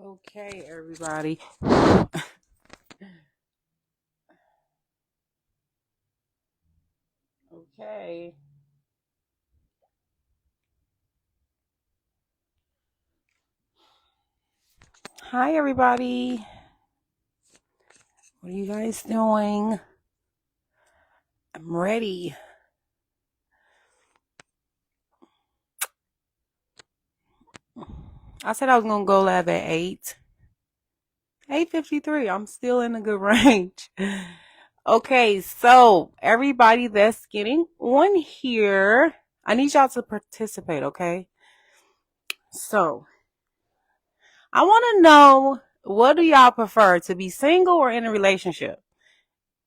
Okay, everybody. Okay. Hi, everybody. What are you guys doing? I'm ready. I said I was gonna go live at 8:53. I'm still in a good range. Okay, so everybody that's getting on here, I need y'all to participate. Okay. So I want to know, what do y'all prefer, to be single or in a relationship?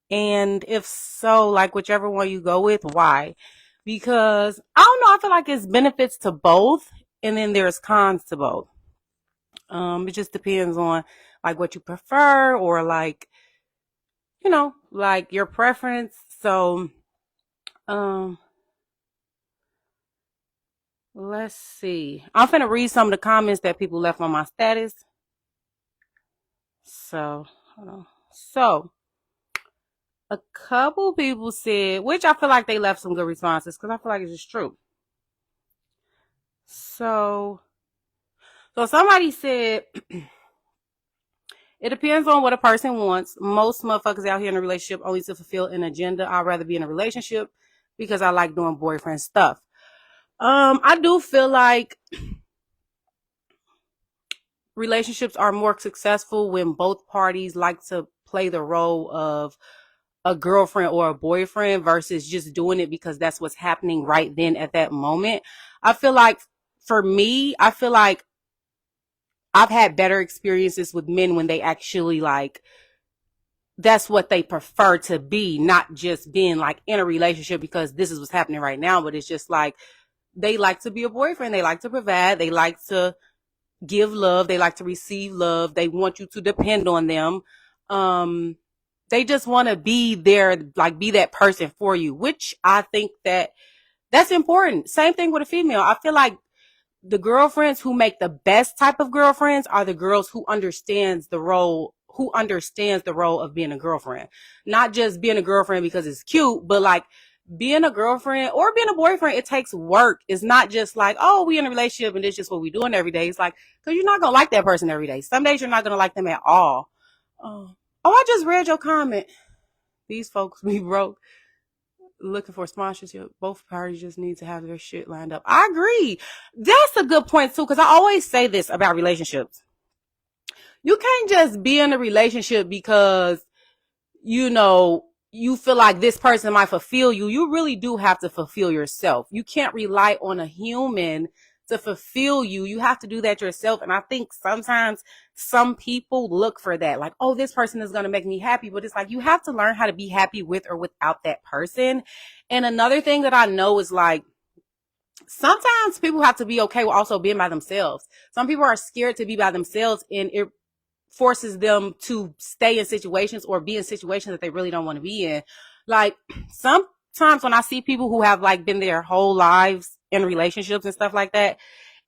And if so, like whichever one you go with, why? Because I don't know, I feel like it's benefits to both and then there's cons to both. It just depends on like what you prefer or like, like your preference. So, um, let's see. I'm finna read some of the comments that people left on my status. So, hold on. So, a couple people said, which I feel like they left some good responses because I feel like it's just true. So somebody said, it depends on what a person wants. Most motherfuckers out here in a relationship only to fulfill an agenda. I'd rather be in a relationship because I like doing boyfriend stuff. I do feel like relationships are more successful when both parties like to play the role of a girlfriend or a boyfriend versus just doing it because that's what's happening right then at that moment. I feel like for me, I feel like I've had better experiences with men when they actually like that's what they prefer to be, not just being like in a relationship because this is what's happening right now, but it's just like they like to be a boyfriend, they like to provide, they like to give love, they like to receive love, they want you to depend on them. Um they just want to be there, like be that person for you, which I think that's important. Same thing with a female. I feel like the girlfriends who make the best type of girlfriends are the girls who understands the role of being a girlfriend. Not just being a girlfriend because it's cute, but like being a girlfriend or being a boyfriend, it takes work. It's not just like, oh, we in a relationship and it's just what we doing every day. It's like, because you're not gonna like that person every day. Some days you're not gonna like them at all. Oh, I just read your comment. These folks be broke looking for sponsorship. Both parties just need to have their shit lined up. I agree. That's a good point too, because I always say this about relationships. You can't just be in a relationship because, you feel like this person might fulfill you. You really do have to fulfill yourself. You can't rely on a human to fulfill you. You have to do that yourself. And I think sometimes some people look for that, like, oh, this person is going to make me happy. But it's like, you have to learn how to be happy with or without that person. And another thing that I know is like, sometimes people have to be okay with also being by themselves. Some people are scared to be by themselves, and it forces them to stay in situations or be in situations that they really don't want to be in. Like sometimes when I see people who have like been their whole lives in relationships and stuff like that,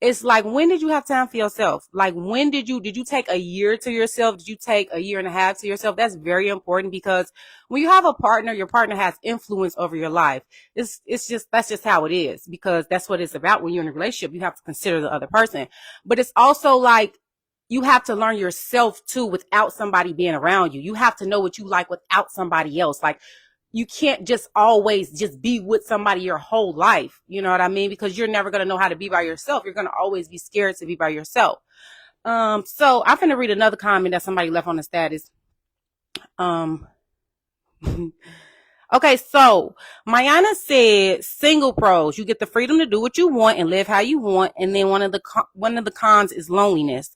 it's like, when did you have time for yourself? Like, when did you take a year to yourself? Did you take a year and a half to yourself? That's very important, because when you have a partner, your partner has influence over your life. That's just how it is, because that's what it's about. When you're in a relationship, you have to consider the other person, but it's also like, you have to learn yourself too without somebody being around you. You have to know what you like without somebody else. Like, you can't just always just be with somebody your whole life. You know what I mean? Because you're never going to know how to be by yourself. You're going to always be scared to be by yourself. So I'm going to read another comment that somebody left on the status. Um, okay. So Mayana said, single pros, you get the freedom to do what you want and live how you want. And then one of the cons is loneliness.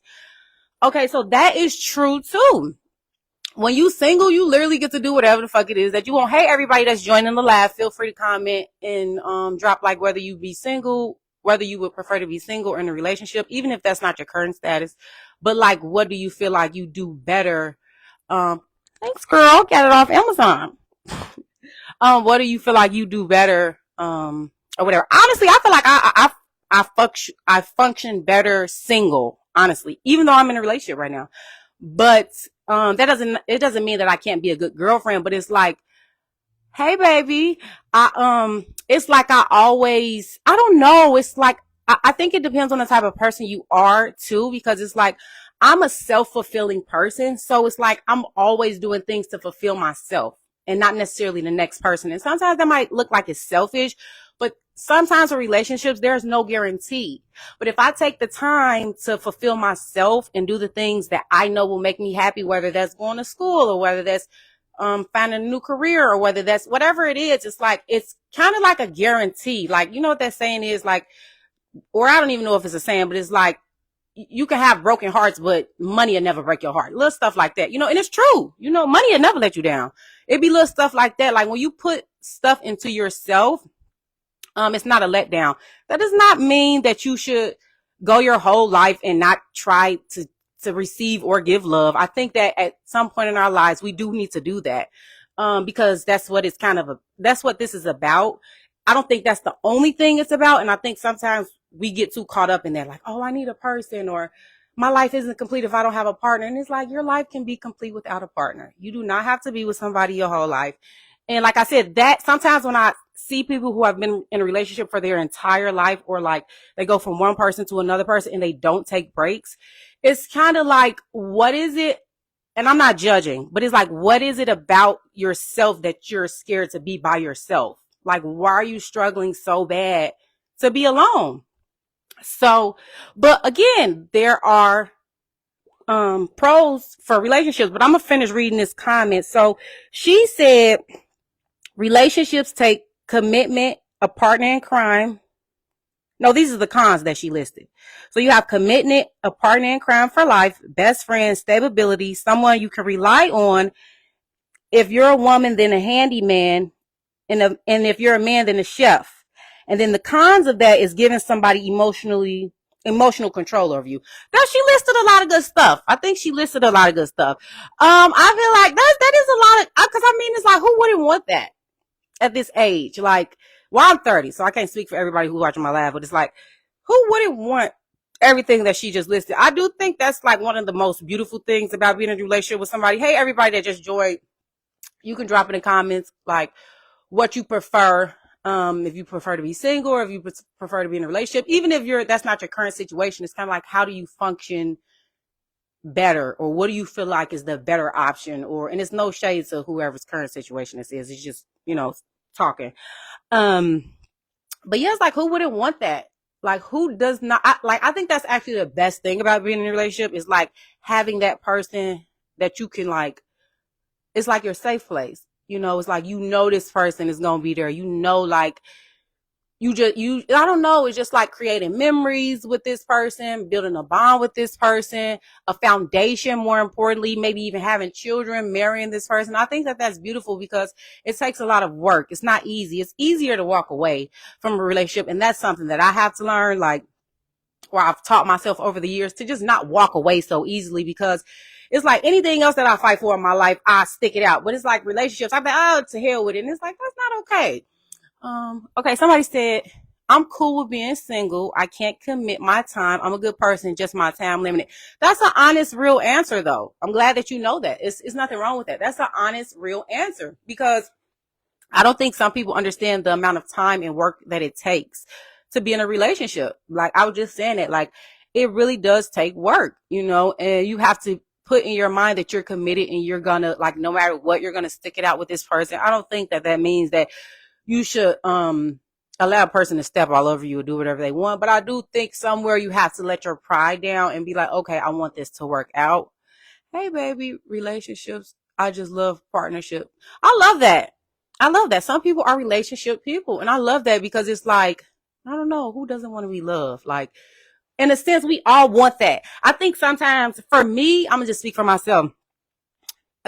Okay. So that is true too. When you single, you literally get to do whatever the fuck it is that you want. Hey, everybody that's joining the live, feel free to comment and drop like whether you be single, whether you would prefer to be single or in a relationship, even if that's not your current status. But like, what do you feel like you do better? Um, Thanks, girl. Got it off Amazon. What do you feel like you do better? Or whatever. Honestly, I feel like I function better single. honestly, even though I'm in a relationship right now. But it doesn't mean that I can't be a good girlfriend, but it's like, hey baby, it's like I don't know, it's like I think it depends on the type of person you are too, because it's like I'm a self-fulfilling person, so it's like I'm always doing things to fulfill myself and not necessarily the next person. And sometimes that might look like it's selfish, but sometimes in relationships there's no guarantee. But if I take the time to fulfill myself and do the things that I know will make me happy, whether that's going to school or whether that's finding a new career or whether that's whatever it is, it's like, it's kind of like a guarantee. Like, you know what that saying is, like, or I don't even know if it's a saying, but it's like, you can have broken hearts, but money will never break your heart. Little stuff like that, you know, and it's true. You know, money will never let you down. It'd be little stuff like that. Like when you put stuff into yourself, it's not a letdown. That does not mean that you should go your whole life and not try to receive or give love. I think that at some point in our lives, we do need to do that. Because that's what it's that's what this is about. I don't think that's the only thing it's about. And I think sometimes we get too caught up in that, like, oh, I need a person, or my life isn't complete if I don't have a partner. And it's like, your life can be complete without a partner. You do not have to be with somebody your whole life. And like I said, that sometimes when I see people who have been in a relationship for their entire life, or like they go from one person to another person and they don't take breaks, it's kind of like, what is it? And I'm not judging, but it's like, what is it about yourself that you're scared to be by yourself? Like, why are you struggling so bad to be alone? So, but again, there are pros for relationships, but I'm gonna finish reading this comment. So she said, relationships take commitment, a partner in crime. No, these are the cons that she listed. So you have commitment, a partner in crime for life, best friend, stability, someone you can rely on. If you're a woman, then a handyman, and if you're a man, then a chef. And then the cons of that is giving somebody emotional control over you. Now, she listed a lot of good stuff. I think she listed a lot of good stuff. I feel like that is a lot of, because I mean, it's like, who wouldn't want that at this age? Like, well, I'm 30, so I can't speak for everybody who's watching my live, but it's like, who wouldn't want everything that she just listed? I do think that's like one of the most beautiful things about being in a relationship with somebody. Hey, everybody that just joined, you can drop in the comments, like, what you prefer. If you prefer to be single, or if you prefer to be in a relationship, even if that's not your current situation, it's kind of like, how do you function better, or what do you feel like is the better option? Or, and it's no shade to whoever's current situation this is. It's just, you know, talking. But yeah, it's like, who wouldn't want that? Like, who does not? I think that's actually the best thing about being in a relationship, is like having that person that you can, like, it's like your safe place. You know, it's like, you know, this person is going to be there. You know, like, I don't know. It's just like creating memories with this person, building a bond with this person, a foundation, more importantly, maybe even having children, marrying this person. I think that that's beautiful, because it takes a lot of work. It's not easy. It's easier to walk away from a relationship. And that's something that I have to learn, like, or I've taught myself over the years, to just not walk away so easily, because it's like anything else that I fight for in my life, I stick it out. But it's like relationships, I'm like, oh, to hell with it. And it's like, that's not okay. Okay, somebody said, I'm cool with being single. I can't commit my time. I'm a good person, just my time limited. That's an honest, real answer, though. I'm glad that you know that. It's nothing wrong with that. That's an honest, real answer, because I don't think some people understand the amount of time and work that it takes to be in a relationship. Like, I was just saying that, like, it really does take work, you know, and you have to put in your mind that you're committed and you're gonna, like, no matter what, you're gonna stick it out with this person. I don't think that that means that you should allow a person to step all over you or do whatever they want. But I do think somewhere you have to let your pride down and be like, okay, I want this to work out. Hey, baby, relationships. I just love partnership. I love that. I love that. Some people are relationship people. And I love that, because it's like, I don't know, who doesn't want to be loved? Like, in a sense, we all want that. I think sometimes, for me, I'm going to just speak for myself.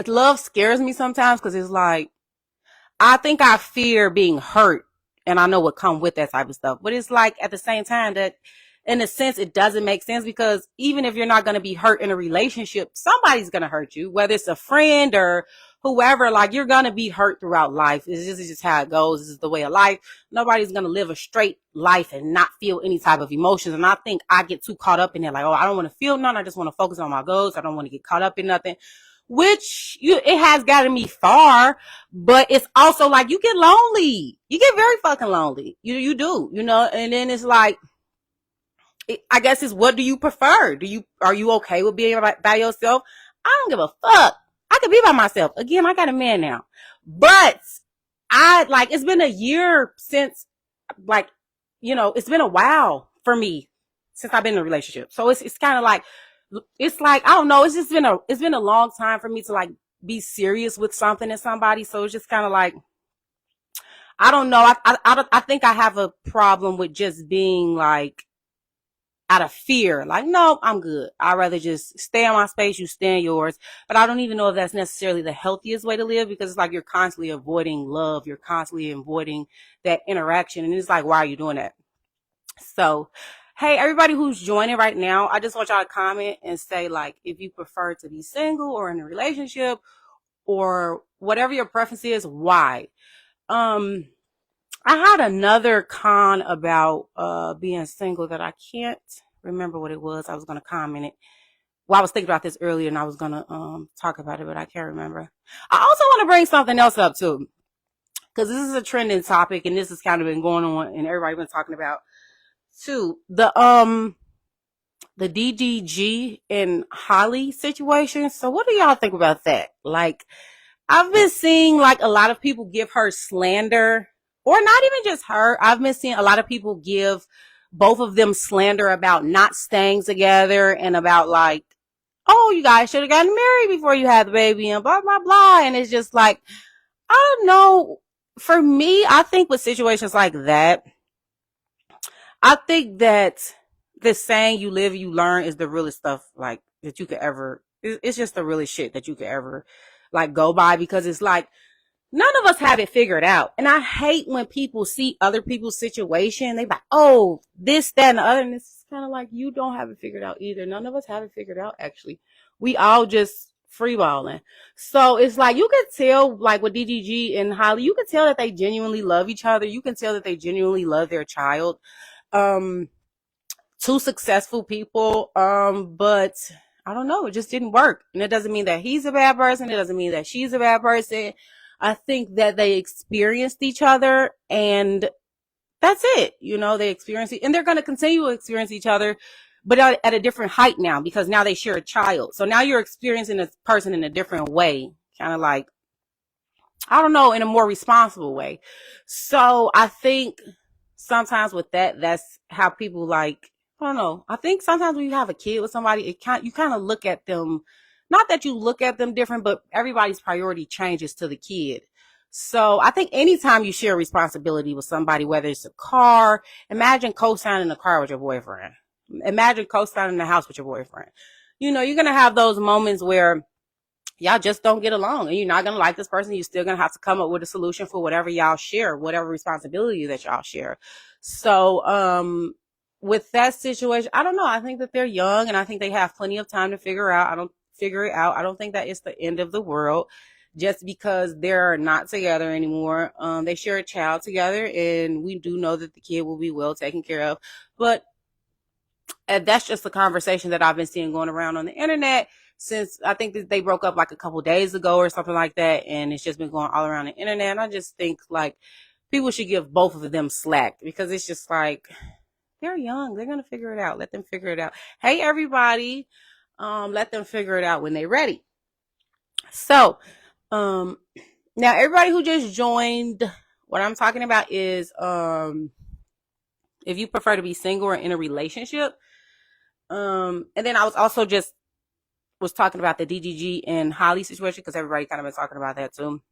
Love scares me sometimes, because it's like, I think I fear being hurt, and I know what come with that type of stuff. But it's like, at the same time, that in a sense, it doesn't make sense, because even if you're not going to be hurt in a relationship, somebody's going to hurt you, whether it's a friend or whoever, like, you're gonna be hurt throughout life. It's just how it goes. This is the way of life. Nobody's gonna live a straight life and not feel any type of emotions. And I think I get too caught up in it. Like, oh, I don't want to feel none. I just want to focus on my goals. I don't want to get caught up in nothing. Which it has gotten me far, but it's also like you get lonely. You get very fucking lonely. You do, and then it's like, I guess it's, what do you prefer? Are you okay with being by yourself? I don't give a fuck. I could be by myself. Again, I got a man now, but it's been a year since, it's been a while for me since I've been in a relationship. So it's kind of like, I don't know. It's been a long time for me to like be serious with something and somebody. So it's just kind of like, I don't know. I think I have a problem with just being like, out of fear, like, no, I'm good. I'd rather just stay in my space, you stay in yours. But I don't even know if that's necessarily the healthiest way to live, because it's like you're constantly avoiding love. You're constantly avoiding that interaction. And it's like, why are you doing that? So, hey, everybody who's joining right now, I just want y'all to comment and say, like, if you prefer to be single or in a relationship or whatever your preference is, why? I had another con about being single that I can't remember what it was. I was going to comment it. Well, I was thinking about this earlier and I was going to talk about it, but I can't remember. I also want to bring something else up too, because this is a trending topic and this has kind of been going on and everybody's been talking about too. The DDG and Holly situation. So what do y'all think about that? Like, I've been seeing like a lot of people give her slander. Or not even just her. I've been seeing a lot of people give both of them slander about not staying together and about like, oh, you guys should have gotten married before you had the baby and blah, blah, blah. And it's just like, I don't know. For me, I think with situations like that, I think that the saying you live, you learn is the realest stuff like that you could ever, it's just the realest shit that you could ever like go by, because it's like, none of us have it figured out. And I hate when people see other people's situation. They like, oh, this, that, and the other. And it's kind of like, you don't have it figured out either. None of us have it figured out, actually. We all just freeballing. So it's like, you could tell, like with DDG and Holly, you could tell that they genuinely love each other. You can tell that they genuinely love their child. Two successful people. But I don't know. It just didn't work. And it doesn't mean that he's a bad person. It doesn't mean that she's a bad person. I think that they experienced each other and that's it. They experience it and they're going to continue to experience each other, but at a different height now, because now they share a child. So now you're experiencing this person in a different way, kind of like, I don't know, in a more responsible way. So I think sometimes with that's how people like, I don't know. I think sometimes when you have a kid with somebody, you kind of look at them. Not that you look at them different, but everybody's priority changes to the kid. So I think anytime you share responsibility with somebody, whether it's a car, imagine co-signing a car with your boyfriend. Imagine co-signing the house with your boyfriend. You're going to have those moments where y'all just don't get along and you're not going to like this person. You're still going to have to come up with a solution for whatever y'all share, whatever responsibility that y'all share. So, with that situation, I don't know. I think that they're young and I think they have plenty of time to figure it out. I don't think that it's the end of the world just because they're not together anymore. They share a child together and we do know that the kid will be well taken care of. But that's just the conversation that I've been seeing going around on the internet since I think that they broke up like a couple days ago or something like that. And it's just been going all around the internet. And I just think like people should give both of them slack because it's just like, they're young. They're going to figure it out. Let them figure it out. Hey, everybody. Let them figure it out when they're ready. So, now everybody who just joined, what I'm talking about is, if you prefer to be single or in a relationship. And then I was also was talking about the DGG and Holly situation because everybody kind of been talking about that too.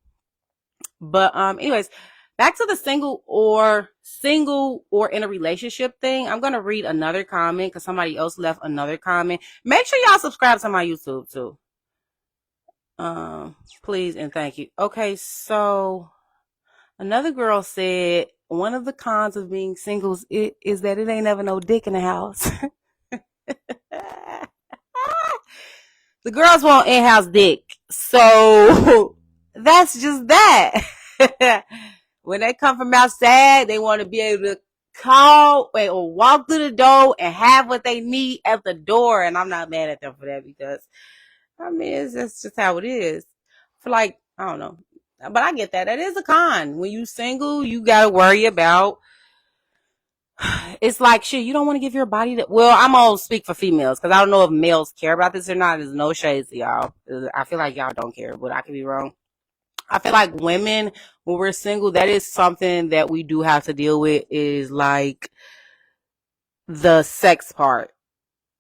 But, anyways, back to the single or in a relationship thing. I'm going to read another comment because somebody else left another comment. Make sure y'all subscribe to my YouTube too. Please and thank you. Okay, so another girl said one of the cons of being single is that it ain't never no dick in the house. The girls want in-house dick. So that's just that. When they come from outside, they want to be able to call or walk through the door and have what they need at the door. And I'm not mad at them for that because, I mean, that's just how it is. For like, I don't know. But I get that. That is a con. When you single, you got to worry about, it's like, shit, you don't want to give your body to, well, I'm going to speak for females because I don't know if males care about this or not. There's no shades to y'all. I feel like y'all don't care, but I could be wrong. I feel like women, when we're single, that is something that we do have to deal with, is like the sex part.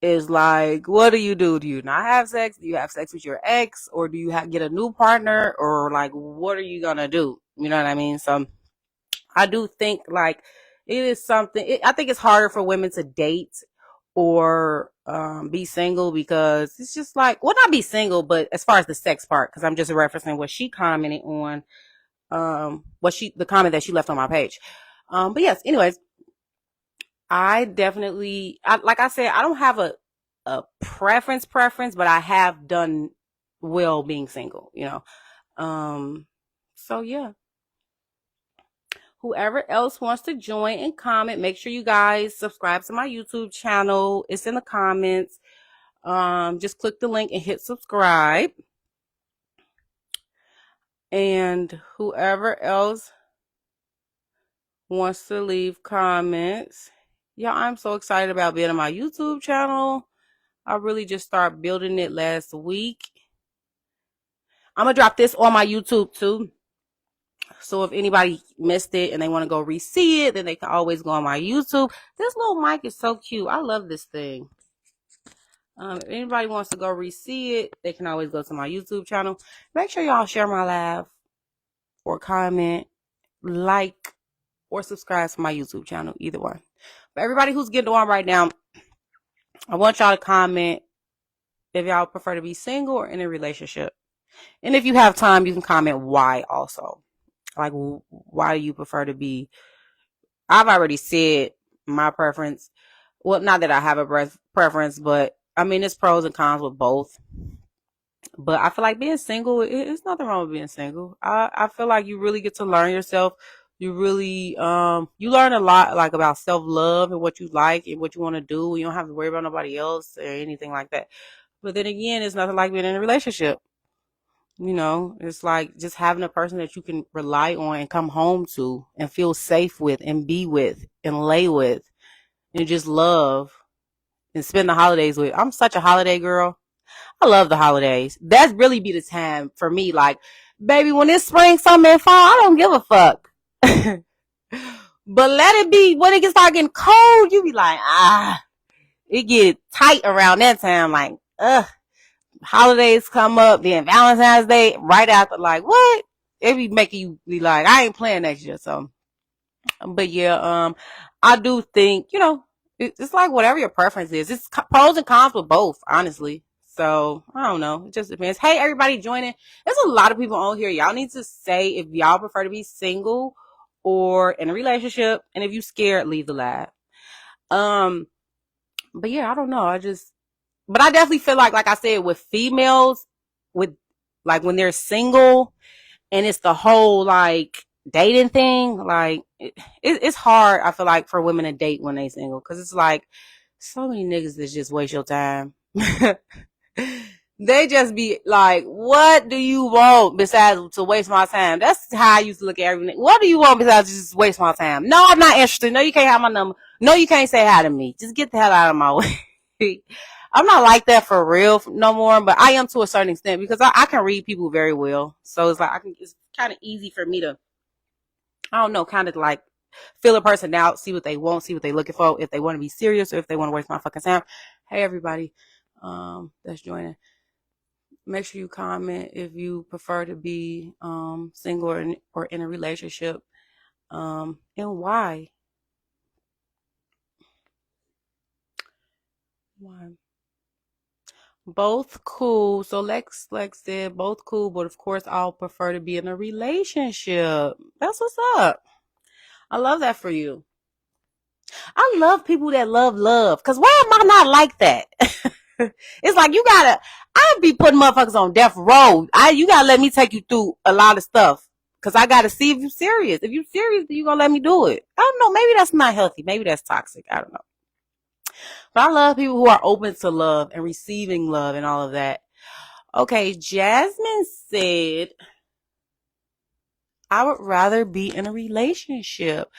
Is like, what do you do? Do you not have sex? Do you have sex with your ex? Or do you get a new partner? Or like, what are you gonna do? You know what I mean? So I do think like it is something, I think it's harder for women to date or be single because it's just like, well, not be single, but as far as the sex part, because I'm just referencing what she commented on, the comment that she left on my page. But yes, anyways, I definitely, like I said, I don't have a preference, but I have done well being single, you know. So yeah. Whoever else wants to join and comment, make sure you guys subscribe to my YouTube channel. It's in the comments. Just click the link and hit subscribe. And whoever else wants to leave comments. Yeah, I'm so excited about being on my YouTube channel. I really just started building it last week. I'm going to drop this on my YouTube too. So if anybody missed it and they want to go re-see it, then they can always go on my YouTube. This little mic is so cute. I love this thing. If anybody wants to go re-see it, they can always go to my YouTube channel. Make sure y'all share my live or comment, like, or subscribe to my YouTube channel. Either one. But everybody who's getting on right now, I want y'all to comment if y'all prefer to be single or in a relationship. And if you have time, you can comment why also. Like, why do you prefer to be? I've already said my preference. Well, not that I have a preference, but I mean, there's pros and cons with both. But I feel like being single, it's nothing wrong with being single. I feel like you really get to learn yourself. You really, you learn a lot, like, about self-love and what you like and what you want to do. You don't have to worry about nobody else or anything like that. But then again, it's nothing like being in a relationship. You know, it's like just having a person that you can rely on and come home to and feel safe with and be with and lay with and just love and spend the holidays with. I'm such a holiday girl. I love the holidays. That's really be the time for me. Like, baby, when it's spring, summer, and fall, I don't give a fuck. But let it be when it gets start getting cold, you be like, it get tight around that time. Like, holidays come up, then Valentine's Day right after. Like, what? It be making you be like, I ain't playing next year. So, but yeah, I do think, you know, it's like whatever your preference is. It's pros and cons with both, honestly. So I don't know. It just depends. Hey, everybody joining. There's a lot of people on here. Y'all need to say if y'all prefer to be single or in a relationship, and if you scared, leave the live. But yeah, I don't know. But I definitely feel like I said, with females, with like when they're single and it's the whole like dating thing, like it's hard. I feel like for women to date when they single, because it's like so many niggas that just waste your time. They just be like, what do you want besides to waste my time? That's how I used to look at everything. What do you want besides to just waste my time? No, I'm not interested. No, you can't have my number. No, you can't say hi to me. Just get the hell out of my way. I'm not like that for real no more, but I am to a certain extent because I can read people very well. So it's like it's kind of easy for me to, I don't know, kind of like feel a person out, see what they want, see what they're looking for, if they want to be serious or if they want to waste my fucking time. Hey, everybody that's joining. Make sure you comment if you prefer to be single or in a relationship, and why. Why? Both cool. So Lex said both cool, but of course I'll prefer to be in a relationship. That's what's up. I love that for you. I love people that love, because why am I not like that? It's like I be putting motherfuckers on death row. You gotta let me take you through a lot of stuff. Cause I gotta see if you're serious. If you're serious, then you gonna let me do it. I don't know. Maybe that's not healthy. Maybe that's toxic. I don't know. But I love people who are open to love and receiving love and all of that. Okay, Jasmine said, I would rather be in a relationship.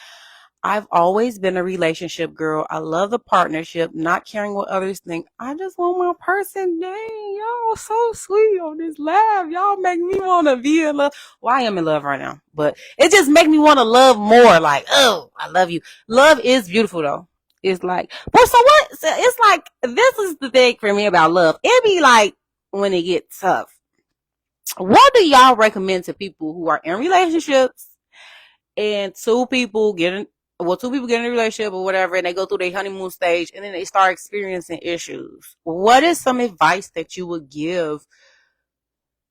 I've always been a relationship girl. I love the partnership, not caring what others think. I just want my person. Dang, y'all so sweet on this laugh. Y'all make me want to be in love. Well, I am in love right now, but it just make me want to love more. Like, oh, I love you. Love is beautiful though. It's like, but so what? So it's like, this is the thing for me about love. It be like when it gets tough. What do y'all recommend to people who are in relationships and two people get in a relationship or whatever, and they go through their honeymoon stage and then they start experiencing issues? What is some advice that you would give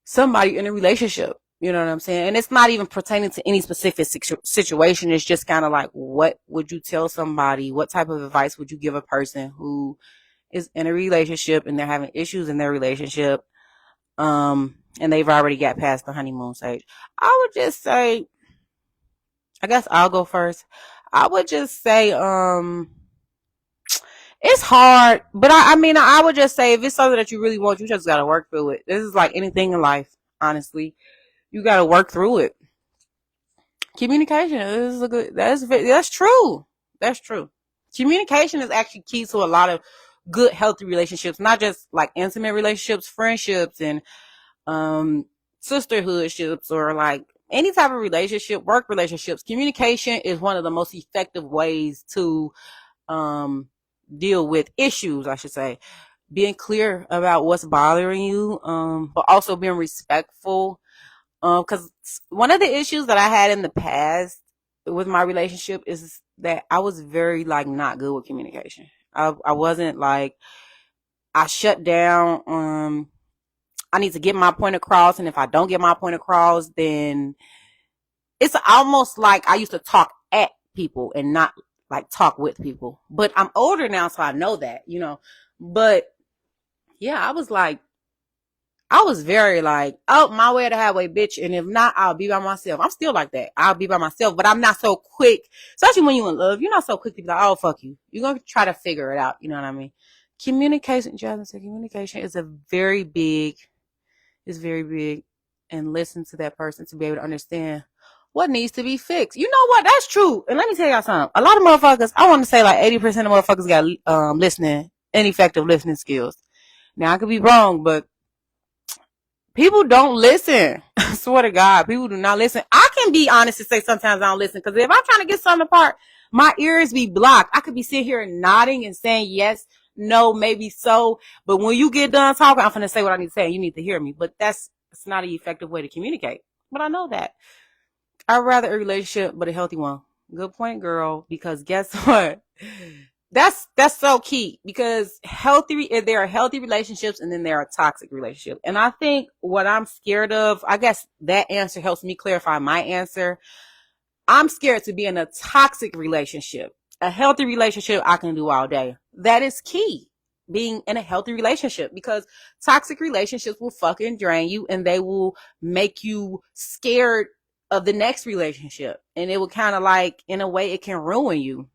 somebody in a relationship? You know what I'm saying? And it's not even pertaining to any specific situation. It's just kind of like, what would you tell somebody? What type of advice would you give a person who is in a relationship and they're having issues in their relationship? And they've already got past the honeymoon stage. I would just say, I guess I'll go first. I would just say, it's hard, but I would just say if it's something that you really want, you just gotta work through it. This is like anything in life, honestly. You gotta work through it. Communication is that's true. That's true. Communication is actually key to a lot of good, healthy relationships, not just like intimate relationships, friendships, and sisterhoodships, or like any type of relationship, work relationships. Communication is one of the most effective ways to deal with issues, I should say. Being clear about what's bothering you, but also being respectful. Because one of the issues that I had in the past with my relationship is that I was very like not good with communication. I wasn't like, I shut down. I need to get my point across, and if I don't get my point across, then it's almost like I used to talk at people and not like talk with people. But I'm older now, so I know that, you know. But yeah, I was very like, oh, my way or the highway, bitch. And if not, I'll be by myself. I'm still like that. I'll be by myself, but I'm not so quick. Especially when you're in love, you're not so quick to be like, oh, fuck you. You're going to try to figure it out. You know what I mean? Communication, Jasmine said, communication is very big, and listen to that person to be able to understand what needs to be fixed. You know what? That's true. And let me tell y'all something. A lot of motherfuckers, I want to say like 80% of motherfuckers got listening, ineffective listening skills. Now, I could be wrong, but people don't listen. I swear to God, people do not listen. I can be honest and say sometimes I don't listen, because if I'm trying to get something apart, my ears be blocked. I could be sitting here nodding and saying yes, no, maybe so. But when you get done talking, I'm going to say what I need to say and you need to hear me. But it's not an effective way to communicate. But I know that. I'd rather a relationship, but a healthy one. Good point, girl. Because guess what? That's so key, because there are healthy relationships and then there are toxic relationships. And I think what I'm scared of, I guess that answer helps me clarify my answer. I'm scared to be in a toxic relationship. A healthy relationship I can do all day. That is key. Being in a healthy relationship, because toxic relationships will fucking drain you and they will make you scared of the next relationship. And it will kind of like, in a way, it can ruin you.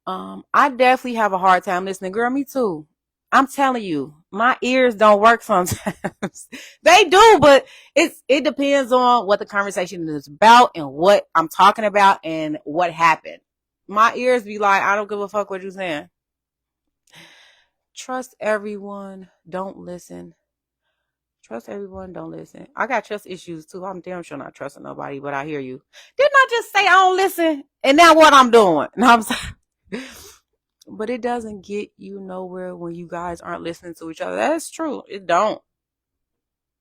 I definitely have a hard time listening. Girl, me too. I'm telling you, my ears don't work sometimes. They do, but it depends on what the conversation is about and what I'm talking about and what happened. My ears be like, I don't give a fuck what you're saying. Trust everyone, don't listen. Trust everyone, don't listen. I got trust issues too. I'm damn sure not trusting nobody, but I hear you. Didn't I just say I don't listen? And now what I'm doing? No, I'm sorry. But it doesn't get you nowhere when you guys aren't listening to each other. That's true. It don't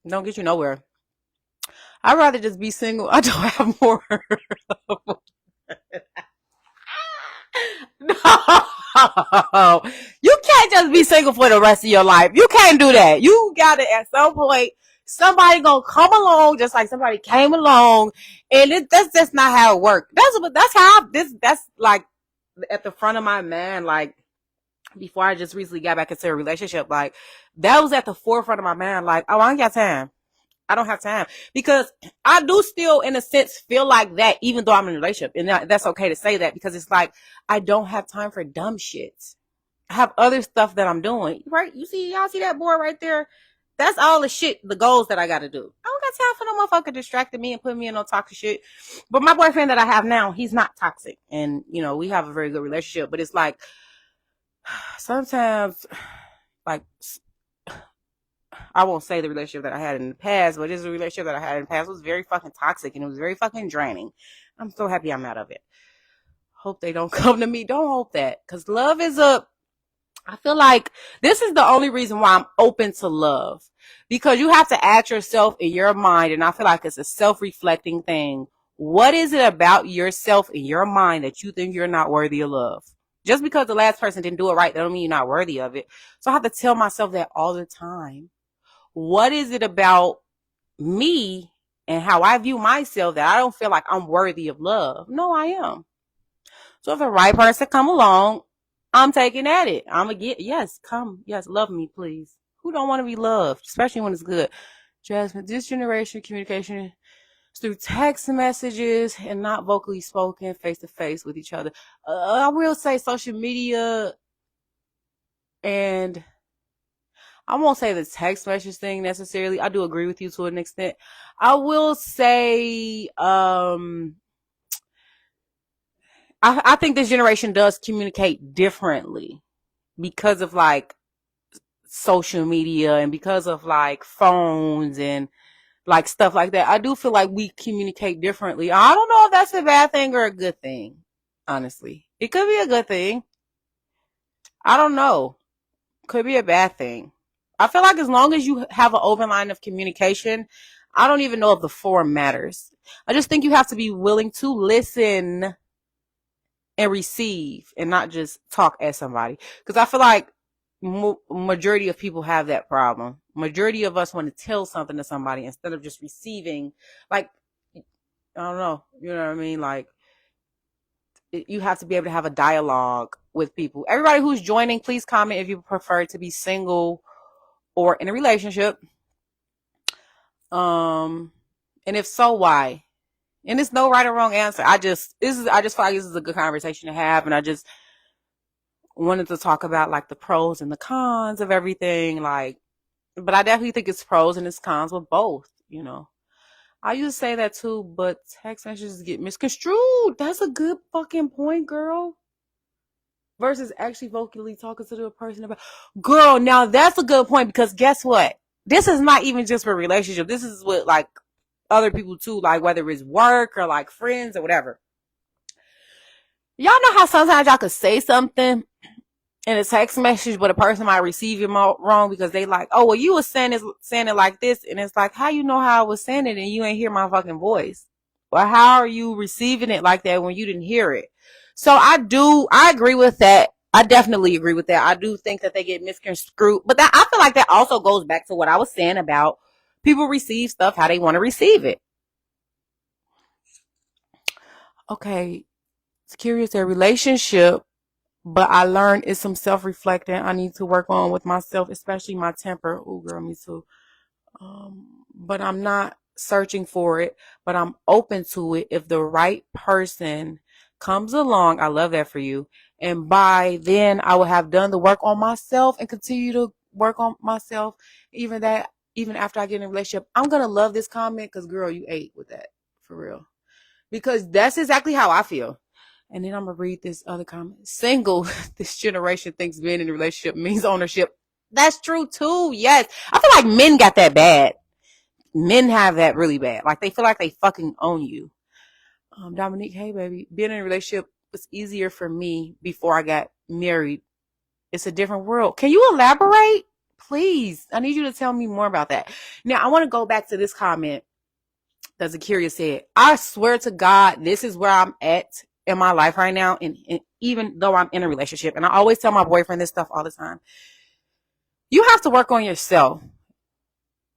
get you nowhere. I'd rather just be single. I don't have more. No, you can't just be single for the rest of your life. You can't do that. You gotta, at some point, somebody gonna come along, just like somebody came along, and that's just not how it works. That's like at the front of my mind. Like, before I just recently got back into a relationship, like that was at the forefront of my mind. Like, oh, I ain't got time. I don't have time, because I do still, in a sense, feel like that, even though I'm in a relationship, and that's okay to say that, because it's like I don't have time for dumb shit. I have other stuff that I'm doing. Right? Y'all see that board right there? That's all the shit, the goals that I got to do. I don't got time for no motherfucker distracting me and putting me in no toxic shit. But my boyfriend that I have now, he's not toxic, and we have a very good relationship. But it's like sometimes, like, I won't say the relationship that I had in the past, but this relationship that I had in the past was very fucking toxic, and it was very fucking draining. I'm so happy I'm out of it. Hope they don't come to me. Don't hope that, because love is I feel like this is the only reason why I'm open to love, because you have to ask yourself in your mind, and I feel like it's a self-reflecting thing. What is it about yourself in your mind that you think you're not worthy of love? Just because the last person didn't do it right, that don't mean you're not worthy of it. So I have to tell myself that all the time. What is it about me and how I view myself that I don't feel like I'm worthy of love? No, I am. So if the right person come along, I'm taking at it. I'm gonna get, yes, come, yes, love me, please. Who don't want to be loved, especially when it's good? Jasmine, this generation communication is through text messages and not vocally spoken, face to face with each other. I will say social media, and I won't say the text message thing necessarily. I do agree with you to an extent. I will say, I think this generation does communicate differently because of like social media and because of like phones and like stuff like that. I do feel like we communicate differently. I don't know if that's a bad thing or a good thing. Honestly, it could be a good thing. I don't know. Could be a bad thing. I feel like as long as you have an open line of communication, I don't even know if the form matters. I just think you have to be willing to listen and receive and not just talk at somebody. Because I feel like majority of people have that problem. Majority of us want to tell something to somebody instead of just receiving. Like, I don't know. You know what I mean? Like, you have to be able to have a dialogue with people. Everybody who's joining, please comment if you prefer to be single or in a relationship. And if so, why? And it's no right or wrong answer. I just feel like this is a good conversation to have, and I just wanted to talk about like the pros and the cons of everything. Like, but I definitely think it's pros and it's cons with both. I used to say that too, but text messages get misconstrued. That's a good fucking point, girl. Versus actually vocally talking to the person about, girl, now that's a good point, because guess what? This is not even just for relationship. This is with like other people too, like whether it's work or like friends or whatever. Y'all know how sometimes y'all could say something in a text message, but a person might receive it wrong because they like, oh, well, you were saying it like this, and it's like, how you know how I was saying it and you ain't hear my fucking voice? Or how are you receiving it like that when you didn't hear it? So I agree with that. I definitely agree with that. I do think that they get misconstrued, but I feel like that also goes back to what I was saying about people receive stuff how they want to receive it. Okay, it's curious, their relationship, but I learned it's some self-reflecting I need to work on with myself, especially my temper. Oh, girl, me too. But I'm not searching for it, but I'm open to it if the right person comes along. I love that for you. And by then I will have done the work on myself and continue to work on myself. Even after I get in a relationship, I'm going to love this comment because girl, you ate with that for real, because that's exactly how I feel. And then I'm going to read this other comment. Single, this generation thinks being in a relationship means ownership. That's true too. Yes. I feel like men got that bad. Men have that really bad. Like they feel like they fucking own you. Dominique, hey baby. Being in a relationship was easier for me before I got married. It's a different world. Can you elaborate? Please. I need you to tell me more about that. Now, I want to go back to this comment that Zakiria said. I swear to God, this is where I'm at in my life right now. And even though I'm in a relationship, and I always tell my boyfriend this stuff all the time. You have to work on yourself.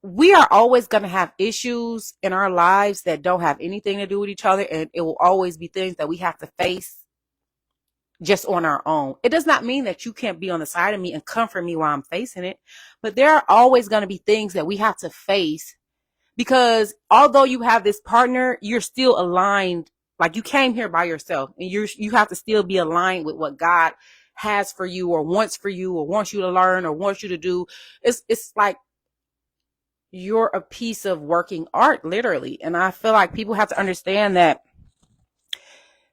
We are always going to have issues in our lives that don't have anything to do with each other. And it will always be things that we have to face just on our own. It does not mean that you can't be on the side of me and comfort me while I'm facing it, but there are always going to be things that we have to face, because although you have this partner, you're still aligned. Like, you came here by yourself, and you have to still be aligned with what God has for you, or wants for you, or wants you to learn, or wants you to do. It's like you're a piece of working art, literally. And I feel like people have to understand that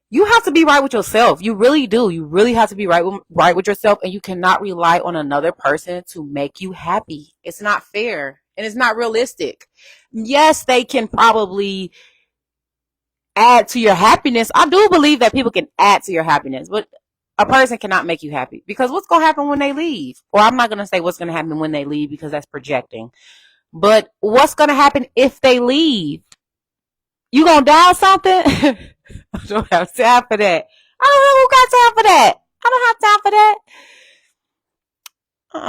you have to be right with yourself. You really do. You really have to be right with yourself, and you cannot rely on another person to make you happy. It's not fair, and it's not realistic. Yes, they can probably add to your happiness. I do believe that people can add to your happiness, but a person cannot make you happy, because what's going to happen when they leave? Or I'm not going to say what's going to happen when they leave, because that's projecting. But what's going to happen if they leave? You going to dial something? I don't have time for that. I don't know who got time for that. I don't have time for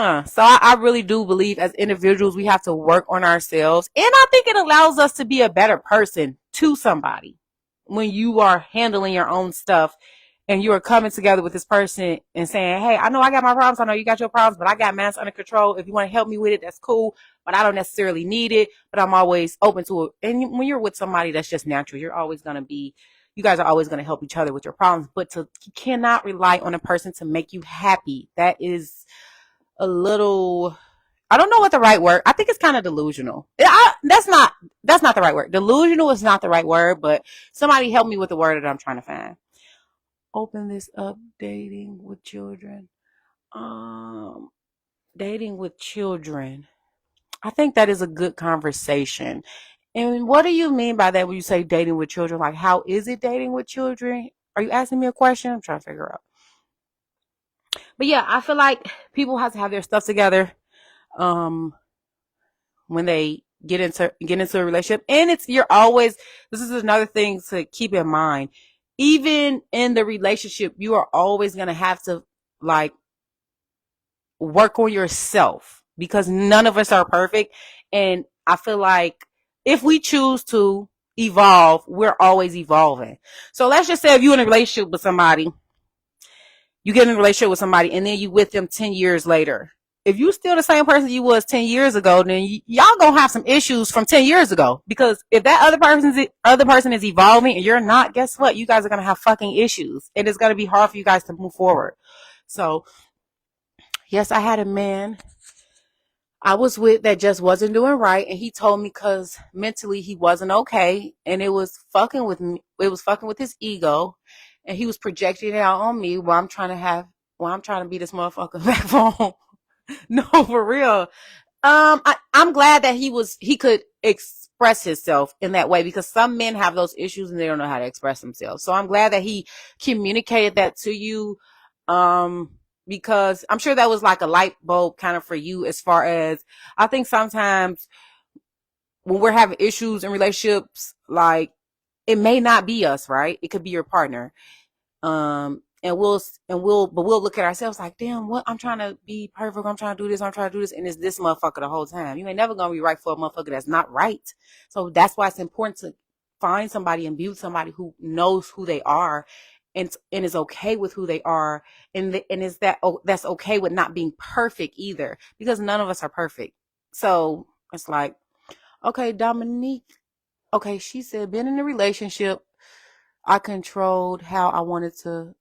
that. So I really do believe, as individuals, we have to work on ourselves. And I think it allows us to be a better person to somebody when you are handling your own stuff, and you are coming together with this person and saying, hey, I know I got my problems. I know you got your problems, but I got mine under control. If you want to help me with it, that's cool. But I don't necessarily need it, but I'm always open to it. And when you're with somebody, that's just natural. You guys are always going to help each other with your problems, but you cannot rely on a person to make you happy. That is a little, I don't know what the right word. I think it's kind of delusional. That's not the right word. Delusional is not the right word, but somebody help me with the word that I'm trying to find. Open this up. Dating with children. Dating with children. I think that is a good conversation. And what do you mean by that when you say dating with children? Like, how is it dating with children? Are you asking me a question? I'm trying to figure out. But yeah, I feel like people have to have their stuff together when they get into a relationship. And this is another thing to keep in mind. Even in the relationship, you are always going to have to, like, work on yourself, because none of us are perfect. And I feel like if we choose to evolve, we're always evolving. So let's just say if you're in a relationship with somebody, you get in a relationship with somebody, and then you with them 10 years later. If you still the same person you was 10 years ago, then y'all gonna have some issues from 10 years ago. Because if that other person is evolving and you're not, guess what? You guys are gonna have fucking issues. And it's gonna be hard for you guys to move forward. So yes, I had a man I was with that just wasn't doing right, and he told me because mentally he wasn't okay, and it was fucking with me. It was fucking with his ego, and he was projecting it out on me while I'm trying to be this motherfucker back home. No, for real. I'm glad that he could express himself in that way, because some men have those issues and they don't know how to express themselves. So I'm glad that he communicated that to you. Because I'm sure that was like a light bulb kind of for you, as far as, I think sometimes when we're having issues in relationships, like, it may not be us, right? It could be your partner. And we'll look at ourselves like, damn, what? I'm trying to be perfect. I'm trying to do this. And it's this motherfucker the whole time. You ain't never going to be right for a motherfucker that's not right. So that's why it's important to find somebody and be with somebody who knows who they are, and is okay with who they are. And is that's okay with not being perfect either, because none of us are perfect. So it's like, okay, Dominique, okay, she said, been in a relationship. I controlled how I wanted to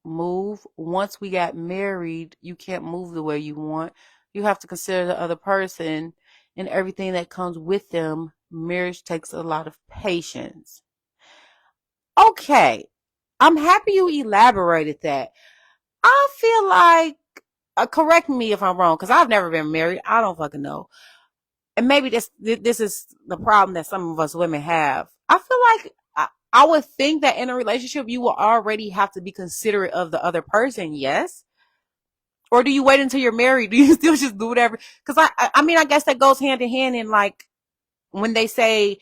move. Once we got married, you can't move the way you want. You have to consider the other person and everything that comes with them. Marriage takes a lot of patience. Okay, I'm happy you elaborated that. I feel like, correct me if I'm wrong, because I've never been married. I don't fucking know. And maybe this is the problem that some of us women have. I feel like I would think that in a relationship, you will already have to be considerate of the other person, yes? Or do you wait until you're married? Do you still just do whatever? Because I mean, I guess that goes hand in hand in, like, when they say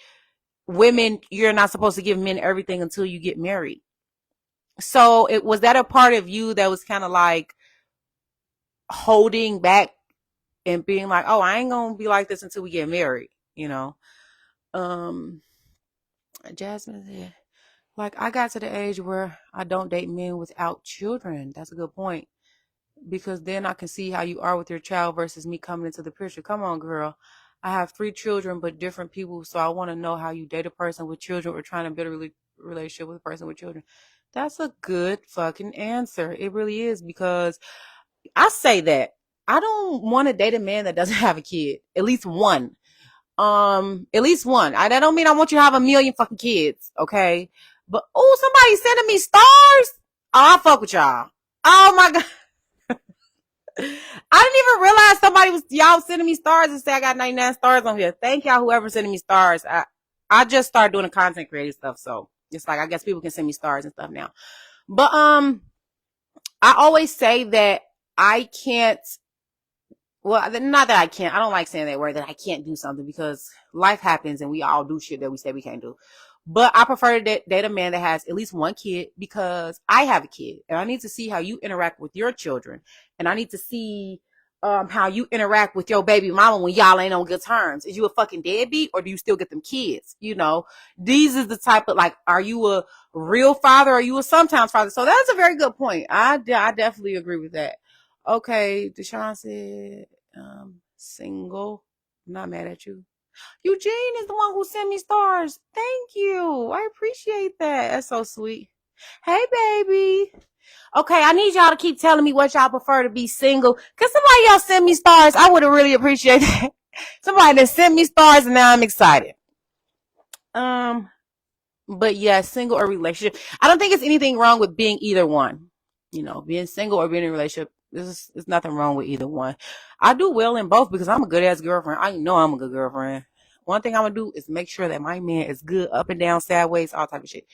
women, you're not supposed to give men everything until you get married. So was that a part of you that was kind of like holding back and being like, oh, I ain't gonna be like this until we get married, you know? Jasmine said, Like, I got to the age where I don't date men without children. That's a good point. Because then I can see how you are with your child versus me coming into the picture. Come on, girl. I have 3 children, but different people. So I want to know how you date a person with children or trying to build a relationship with a person with children. That's a good fucking answer. It really is, because I say that I don't want to date a man that doesn't have a kid. At least one. At least one. That don't mean I want you to have a million fucking kids, okay? But oh, somebody sending me stars. Oh, I fuck with y'all. Oh my god. I didn't even realize somebody was y'all sending me stars and say I got 99 stars on here. Thank y'all, whoever sending me stars. I just started doing the content creating stuff, so it's like I guess people can send me stars and stuff now. But I always say that I can't. Well, not that I can't. I don't like saying that word, that I can't do something, because life happens and we all do shit that we say we can't do. But I prefer to date a man that has at least one kid, because I have a kid and I need to see how you interact with your children. And I need to see how you interact with your baby mama when y'all ain't on good terms. Is you a fucking deadbeat, or do you still get them kids? You know, these is the type of, like, are you a real father? Or are you a sometimes father? So that's a very good point. I definitely agree with that. Okay, Deshaun said, single. I'm not mad at you. Eugene is the one who sent me stars. Thank you. I appreciate that. That's so sweet. Hey, baby. Okay, I need y'all to keep telling me what y'all prefer to be single. Cause somebody else send me stars. I would have really appreciated that. Somebody that sent me stars, and now I'm excited. But yeah, single or relationship. I don't think it's anything wrong with being either one. You know, being single or being in a relationship. There's nothing wrong with either one. I do well in both, because I'm a good ass girlfriend. I know I'm a good girlfriend. One thing I'm gonna do is make sure that my man is good up and down, sideways, all type of shit.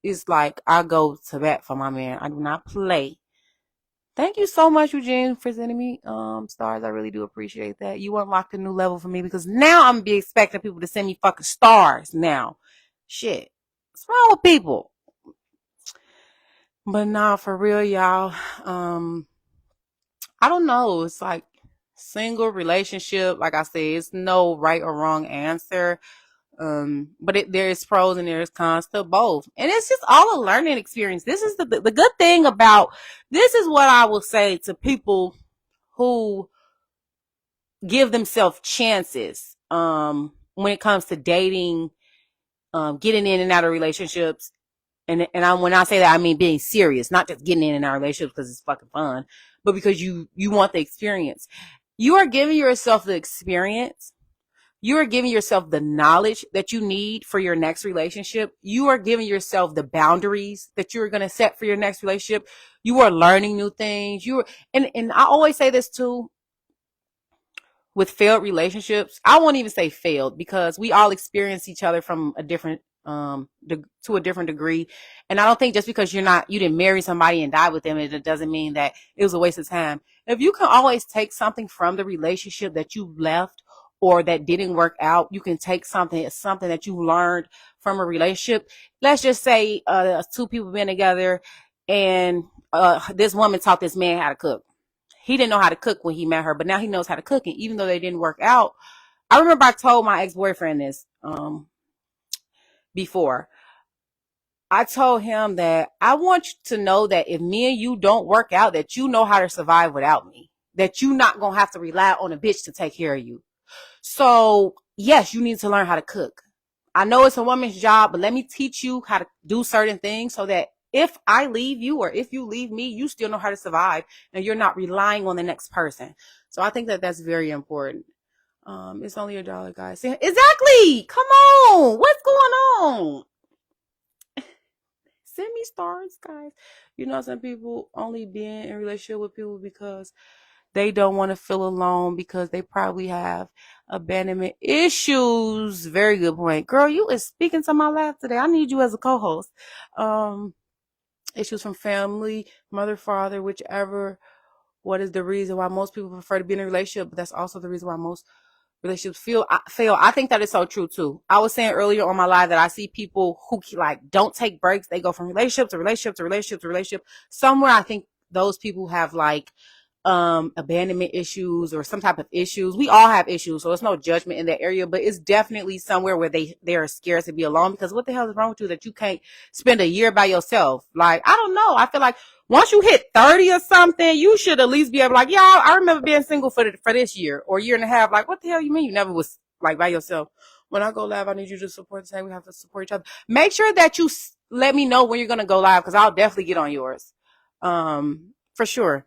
It's like I go to bat for my man. I do not play. Thank you so much, Eugene, for sending me stars. I really do appreciate that. You unlocked a new level for me, because now I'm gonna be expecting people to send me fucking stars now. Shit. What's wrong with people? But nah, for real, y'all. I don't know. It's like single relationship. Like I said, it's no right or wrong answer. But there's pros and there's cons to both, and it's just all a learning experience. This is the good thing about this, is what I will say to people who give themselves chances. When it comes to dating, getting in and out of relationships. When I say that, I mean being serious, not just getting in and out of relationships because it's fucking fun, but because you want the experience. You are giving yourself the experience. You are giving yourself the knowledge that you need for your next relationship. You are giving yourself the boundaries that you're going to set for your next relationship. You are learning new things. And I always say this too, with failed relationships. I won't even say failed, because we all experience each other from a different to a different degree. And I don't think just because you didn't marry somebody and die with them, it doesn't mean that it was a waste of time. If you can always take something from the relationship that you left or that didn't work out, you can take something that you learned from a relationship. Let's just say 2 people been together, and this woman taught this man how to cook. He didn't know how to cook when he met her, but now he knows how to cook. And even though they didn't work out, I remember I told my ex-boyfriend this before. I told him that I want you to know that if me and you don't work out, that you know how to survive without me. That you're not going to have to rely on a bitch to take care of you. So, yes, you need to learn how to cook. I know it's a woman's job, but let me teach you how to do certain things so that if I leave you or if you leave me, you still know how to survive and you're not relying on the next person. So I think that that's very important. It's only $1, guys. Exactly. Come on. What's going on? Send me stars, guys. You know, some people only being in a relationship with people because they don't want to feel alone, because they probably have abandonment issues. Very good point. Girl, you is speaking to my life today. I need you as a co-host. Issues from family, mother, father, whichever. What is the reason why most people prefer to be in a relationship? But that's also the reason why most relationships fail. I think that is so true too. I was saying earlier on my live that I see people who like don't take breaks. They go from relationship to relationship to relationship to relationship. Somewhere I think those people have like abandonment issues or some type of issues. We all have issues, so it's no judgment in that area, but it's definitely somewhere where they are scared to be alone, because what the hell is wrong with you that you can't spend a year by yourself? Like, I don't know. I feel like once you hit 30 or something, you should at least be able, like, yeah, I remember being single for this year or year and a half. Like, what the hell you mean you never was like by yourself? When I go live, I need you to support the same. We have to support each other. Make sure that you let me know when you're going to go live, because I'll definitely get on yours. For sure.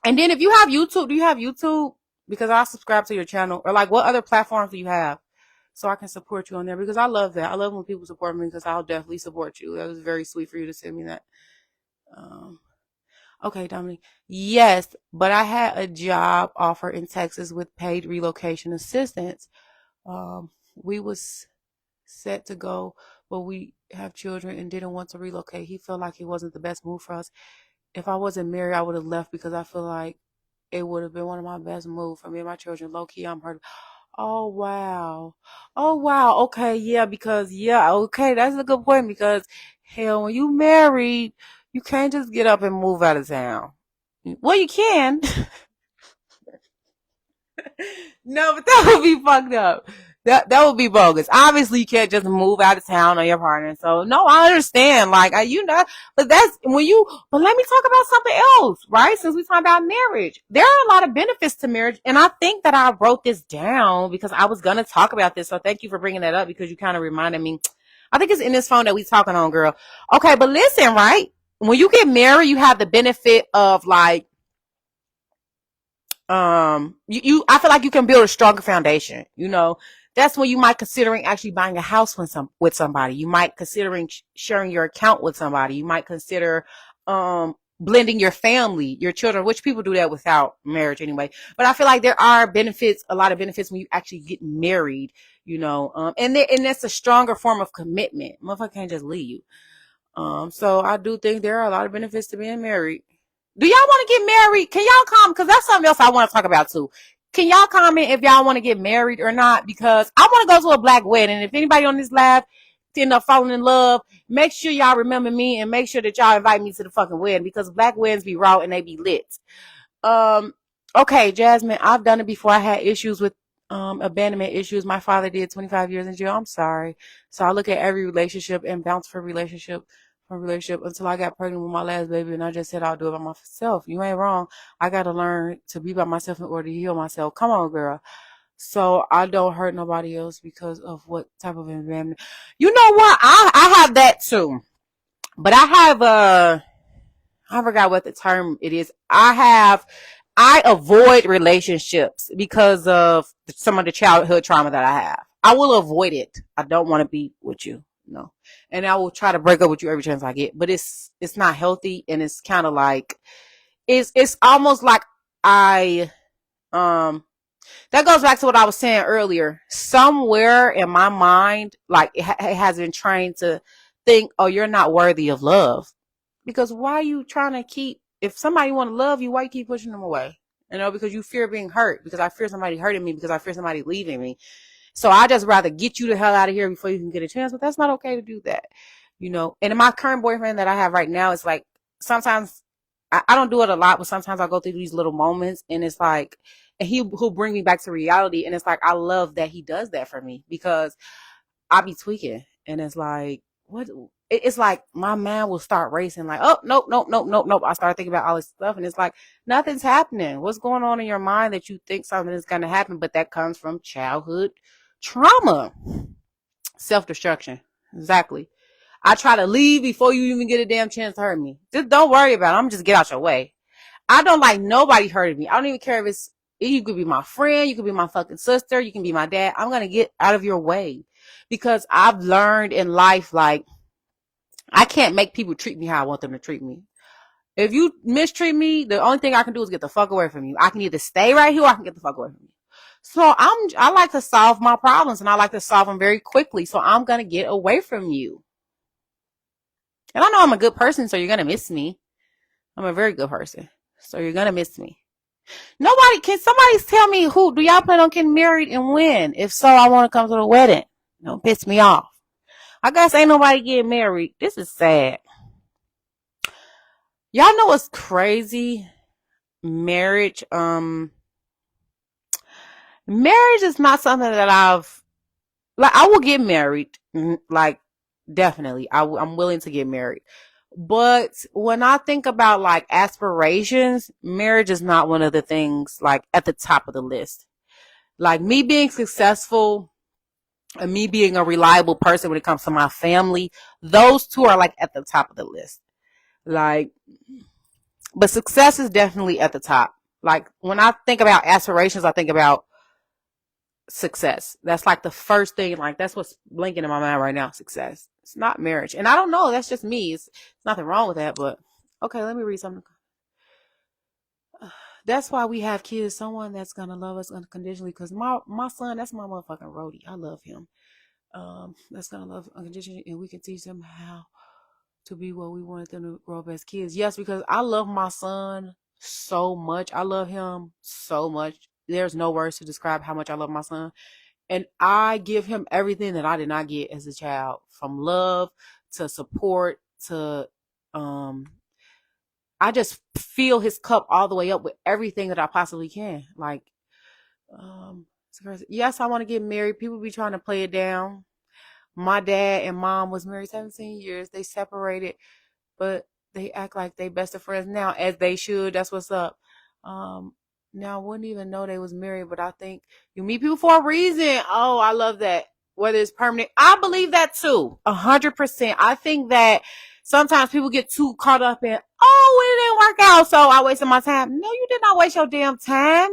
And then if you have YouTube, do you have YouTube? Because I'll subscribe to your channel. Or like, what other platforms do you have? So I can support you on there, because I love that. I love when people support me, because I'll definitely support you. That was very sweet for you to send me that. Okay, Dominique. Yes, but I had a job offer in Texas with paid relocation assistance. We was set to go, but we have children and didn't want to relocate. He felt like it wasn't the best move for us. If I wasn't married, I would have left, because I feel like it would have been one of my best moves for me and my children. Low key, I'm hurt. Oh, wow. Oh, wow. Okay. Yeah. Because, yeah. Okay. That's a good point, because hell, when you married, you can't just get up and move out of town. Well, you can. No, but that would be fucked up. That would be bogus. Obviously, you can't just move out of town on your partner. So, no, I understand. Like, but that's when but let me talk about something else, right? Since we talk about marriage, there are a lot of benefits to marriage. And I think that I wrote this down because I was going to talk about this. So thank you for bringing that up, because you kind of reminded me. I think it's in this phone that we talking on, girl. Okay. But listen, right? When you get married, you have the benefit of like, I feel like you can build a stronger foundation. That's when you might considering actually buying a house with somebody. You might considering sharing your account with somebody. You might consider blending your family, your children, which people do that without marriage anyway. But I feel like there are a lot of benefits when you actually get married, and that's a stronger form of commitment. Motherfucker can't just leave you. So I do think there are a lot of benefits to being married. Do y'all want to get married? Can y'all comment? Because that's something else I want to talk about too. Can y'all comment if y'all want to get married or not? Because I want to go to a black wedding. If anybody on this live end up falling in love, make sure y'all remember me and make sure that y'all invite me to the fucking wedding, because black weddings be raw and they be lit. Okay, Jasmine, I've done it before. I had issues with abandonment issues. My father did 25 years in jail. I'm sorry. So I look at every relationship and bounce from relationship until I got pregnant with my last baby, and I just said I'll do it by myself. You ain't wrong. I got to learn to be by myself in order to heal myself. Come on, girl. So I don't hurt nobody else because of what type of environment. You know what? I have that too, but I forgot what the term it is. I avoid relationships because of some of the childhood trauma that I have. I will avoid it. I don't want to be with you. No. And I will try to break up with you every chance I get, but it's not healthy. And it's kind of like, it's almost like that goes back to what I was saying earlier. Somewhere in my mind, like it has been trained to think, oh, you're not worthy of love. Because why are you trying to if somebody want to love you, why you keep pushing them away? Because you fear being hurt, because I fear somebody hurting me, because I fear somebody leaving me. So I just rather get you the hell out of here before you can get a chance. But that's not okay to do that, And in my current boyfriend that I have right now, it's like sometimes I don't do it a lot, but sometimes I go through these little moments, and it's like, and he'll bring me back to reality. And it's like, I love that he does that for me, because I be tweaking, and it's like, what? It's like my mind will start racing, like, oh, nope. I start thinking about all this stuff, and it's like, nothing's happening. What's going on in your mind that you think something is going to happen? But that comes from childhood trauma. Self-destruction. Exactly. I try to leave before you even get a damn chance to hurt me. Just don't worry about it. I'm just get out your way. I don't like nobody hurting me. I don't even care if you could be my friend, you could be my fucking sister, you can be my dad. I'm going to get out of your way, because I've learned in life, like, I can't make people treat me how I want them to treat me. If you mistreat me, the only thing I can do is get the fuck away from you. I can either stay right here or I can get the fuck away from you. So I like to solve my problems, and I like to solve them very quickly. So I'm going to get away from you. And I know I'm a good person, so you're going to miss me. I'm a very good person, so you're going to miss me. Can somebody tell me do y'all plan on getting married and when? If so, I want to come to the wedding. Don't piss me off. I guess ain't nobody getting married. This is sad. Y'all know what's crazy? marriage, marriage is not something that I will get married. Like, definitely. I'm willing to get married. But when I think about like aspirations, marriage is not one of the things like at the top of the list. Like me being successful and me being a reliable person when it comes to my family, those two are like at the top of the list. Like, but success is definitely at the top. Like when I think about aspirations, I think about success. That's like the first thing, like that's what's blinking in my mind right now. Success. It's not marriage. And I don't know, that's just me. It's nothing wrong with that, but okay, let me read something. That's why we have kids, someone that's gonna love us unconditionally. Cause my son, that's my motherfucking roadie. I love him. That's gonna love unconditionally, and we can teach them how to be what we wanted them to grow up as kids. Yes, because I love my son so much. I love him so much. There's no words to describe how much I love my son. And I give him everything that I did not get as a child, from love to support to I just fill his cup all the way up with everything that I possibly can. Like, yes, I want to get married. People be trying to play it down. My dad and mom was married 17 years. They separated, but they act like they best of friends now, as they should. That's what's up. Um, Now I wouldn't even know they was married, but I think you meet people for a reason. Oh, I love that. Whether it's permanent, I believe that too. 100%. I think that sometimes people get too caught up in, oh, it didn't work out, so I wasted my time. No, you did not waste your damn time.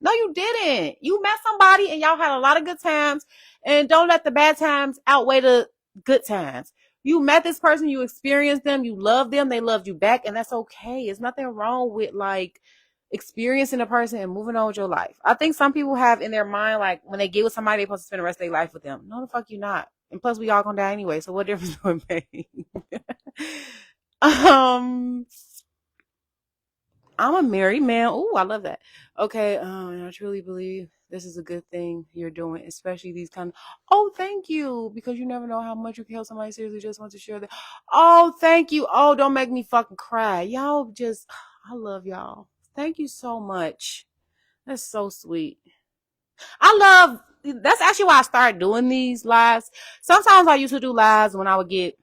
No, you didn't. You met somebody and y'all had a lot of good times, and don't let the bad times outweigh the good times. You met this person, you experienced them, you loved them, they loved you back, and that's okay. There's nothing wrong with like experiencing a person and moving on with your life. I think some people have in their mind, like when they get with somebody, they're supposed to spend the rest of their life with them. No, the fuck you not. And plus, we all gonna die anyway, so what difference do it make? um, I'm a married man. Oh, I love that. Okay, I truly believe this is a good thing you're doing, especially these kind of. Oh, thank you, because you never know how much you can help somebody. Seriously, just want to share that. Oh, thank you. Oh, don't make me fucking cry. Y'all just, I love y'all. Thank you so much. That's so sweet. I love. That's actually why I started doing these lives. Sometimes I used to do lives when I would get,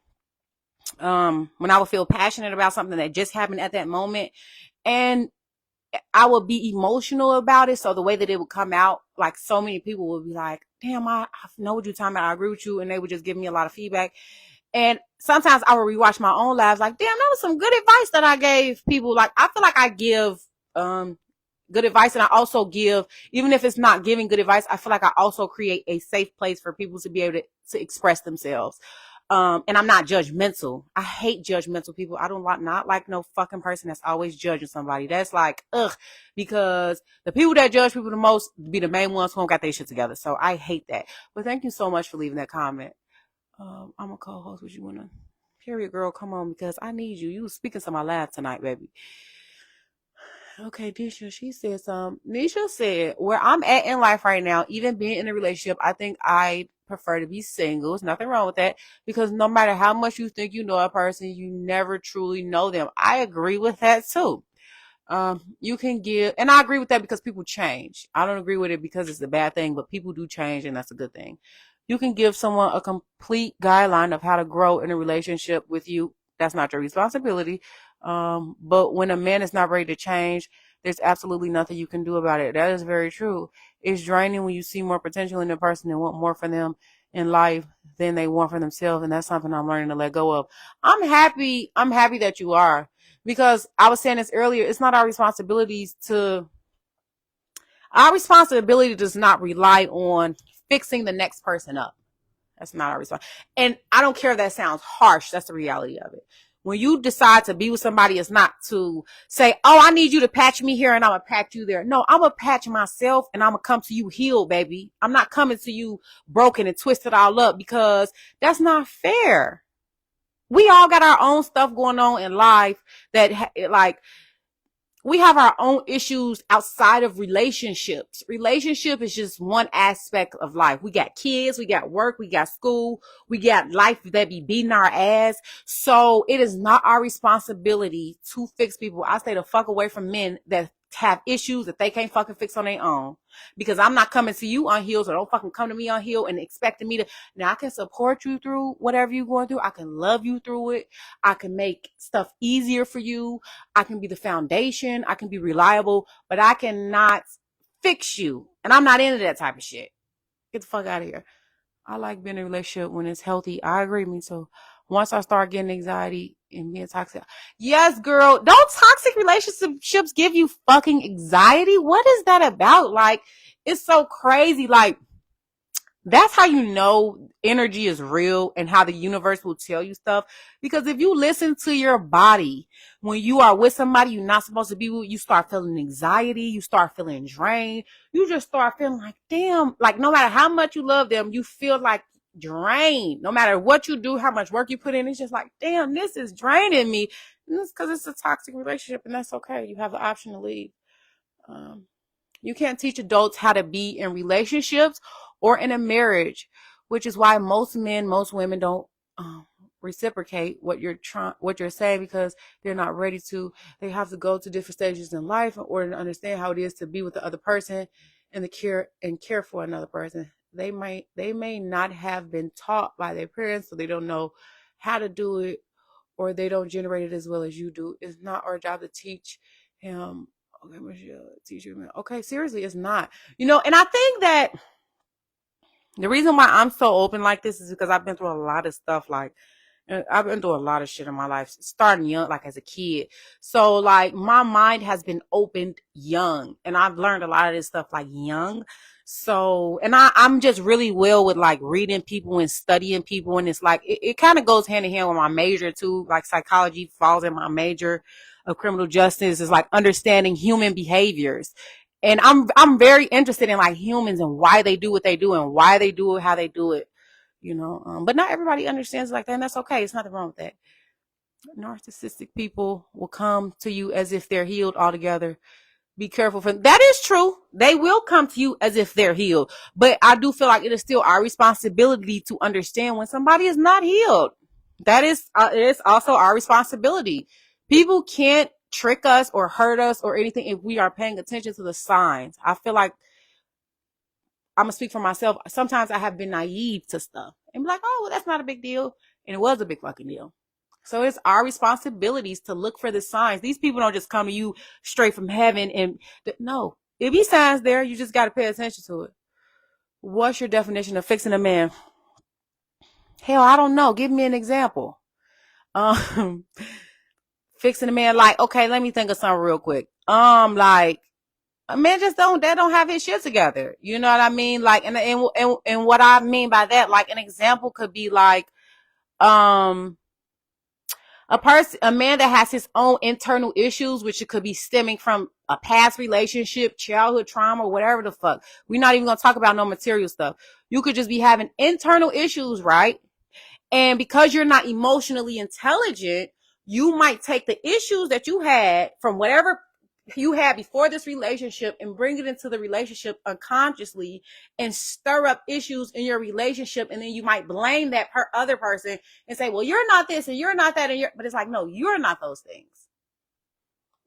when I would feel passionate about something that just happened at that moment, and I would be emotional about it. So the way that it would come out, like so many people would be like, damn, I know what you're talking about. I agree with you. And they would just give me a lot of feedback. And sometimes I would rewatch my own lives like, damn, that was some good advice that I gave people. Like, I feel like I give, good advice. And I also give, even if it's not giving good advice, I feel like I also create a safe place for people to be able to express themselves. And I'm not judgmental. I hate judgmental people. I don't not like no fucking person that's always judging somebody. That's like, ugh, because the people that judge people the most be the main ones who don't got their shit together. So I hate that. But thank you so much for leaving that comment. I'm a co-host. Would you want to? Period, girl, come on, because I need you. You was speaking to my live tonight, baby. Okay, Nisha, she said Nisha said, where I'm at in life right now, even being in a relationship, I think I prefer to be single. There's nothing wrong with that, because no matter how much you think you know a person, you never truly know them. I agree with that too. You can give, and I agree with that because people change. I don't agree with it because it's a bad thing, but people do change, and that's a good thing. You can give someone a complete guideline of how to grow in a relationship with you. That's not your responsibility. But when a man is not ready to change, there's absolutely nothing you can do about it. That is very true. It's draining when you see more potential in a person and want more for them in life than they want for themselves. And that's something I'm learning to let go of. I'm happy that you are, because I was saying this earlier. It's not our responsibility does not rely on fixing the next person up. That's not our response. And I don't care if that sounds harsh. That's the reality of it. When you decide to be with somebody, it's not to say, oh, I need you to patch me here and I'm going to patch you there. No, I'm going to patch myself and I'm going to come to you healed, baby. I'm not coming to you broken and twisted all up, because that's not fair. We all got our own stuff going on in life that like, we have our own issues outside of relationships. Relationship is just one aspect of life. We got kids, we got work, we got school, we got life that be beating our ass. So it is not our responsibility to fix people. I stay the fuck away from men that have issues that they can't fucking fix on their own, because I'm not coming to you unhealed, so don't fucking come to me unhealed and expecting me to. Now I can support you through whatever you're going through. I can love you through it. I can make stuff easier for you. I can be the foundation. I can be reliable, but I cannot fix you. And I'm not into that type of shit. Get the fuck out of here. I like being in a relationship when it's healthy. I agree with me. So once I start getting anxiety and being toxic, yes, girl, don't toxic relationships give you fucking anxiety? What is that about? Like, it's so crazy. Like, that's how you know energy is real and how the universe will tell you stuff. Because if you listen to your body when you are with somebody you're not supposed to be with, you start feeling anxiety, you start feeling drained, you just start feeling like, damn, like no matter how much you love them, you feel like drained. No matter what you do, how much work you put in, it's just like, damn, this is draining me. And it's because it's a toxic relationship, and that's okay. You have the option to leave. You can't teach adults how to be in relationships or in a marriage, which is why most men, most women don't reciprocate what you're saying, because they're not ready to. They have to go to different stages in life in order to understand how it is to be with the other person and care for another person. They may not have been taught by their parents, so they don't know how to do it, or they don't generate it as well as you do. It's not our job to teach him. Okay, Michelle, teacher, man. Okay, seriously, it's not. And I think that the reason why I'm so open like this is because I've been through a lot of stuff. Like, I've been through a lot of shit in my life, starting young, like as a kid. So, like, my mind has been opened young, and I've learned a lot of this stuff like young. So, and I'm just really well with like reading people and studying people, and it's like it kind of goes hand in hand with my major too. Like, psychology falls in my major of criminal justice, is like understanding human behaviors. And I'm very interested in like humans and why they do what they do and why they do it, how they do it, but not everybody understands like that, and that's okay. It's nothing wrong with that. Narcissistic people will come to you as if they're healed altogether. Be careful for that. Is true. They will come to you as if they're healed, but I do feel like it is still our responsibility to understand when somebody is not healed. That is, it is also our responsibility. People can't trick us or hurt us or anything if we are paying attention to the signs. I feel like, I'm gonna speak for myself. Sometimes I have been naive to stuff and be like, oh, well, that's not a big deal. And it was a big fucking deal. So it's our responsibilities to look for the signs. These people don't just come to you straight from heaven. And no, it be signs there. You just got to pay attention to it. What's your definition of fixing a man? Hell, I don't know. Give me an example. Fixing a man, like, okay, let me think of something real quick. Like, a man just don't have his shit together. You know what I mean? Like, and what I mean by that, like, an example could be like, a man that has his own internal issues, which it could be stemming from a past relationship, childhood trauma, whatever the fuck. We're not even gonna talk about no material stuff. You could just be having internal issues, right? And because you're not emotionally intelligent, you might take the issues that you had from whatever you had before this relationship and bring it into the relationship unconsciously and stir up issues in your relationship. And then you might blame that other person and say, well, you're not this and you're not that. But it's like, no, you're not those things.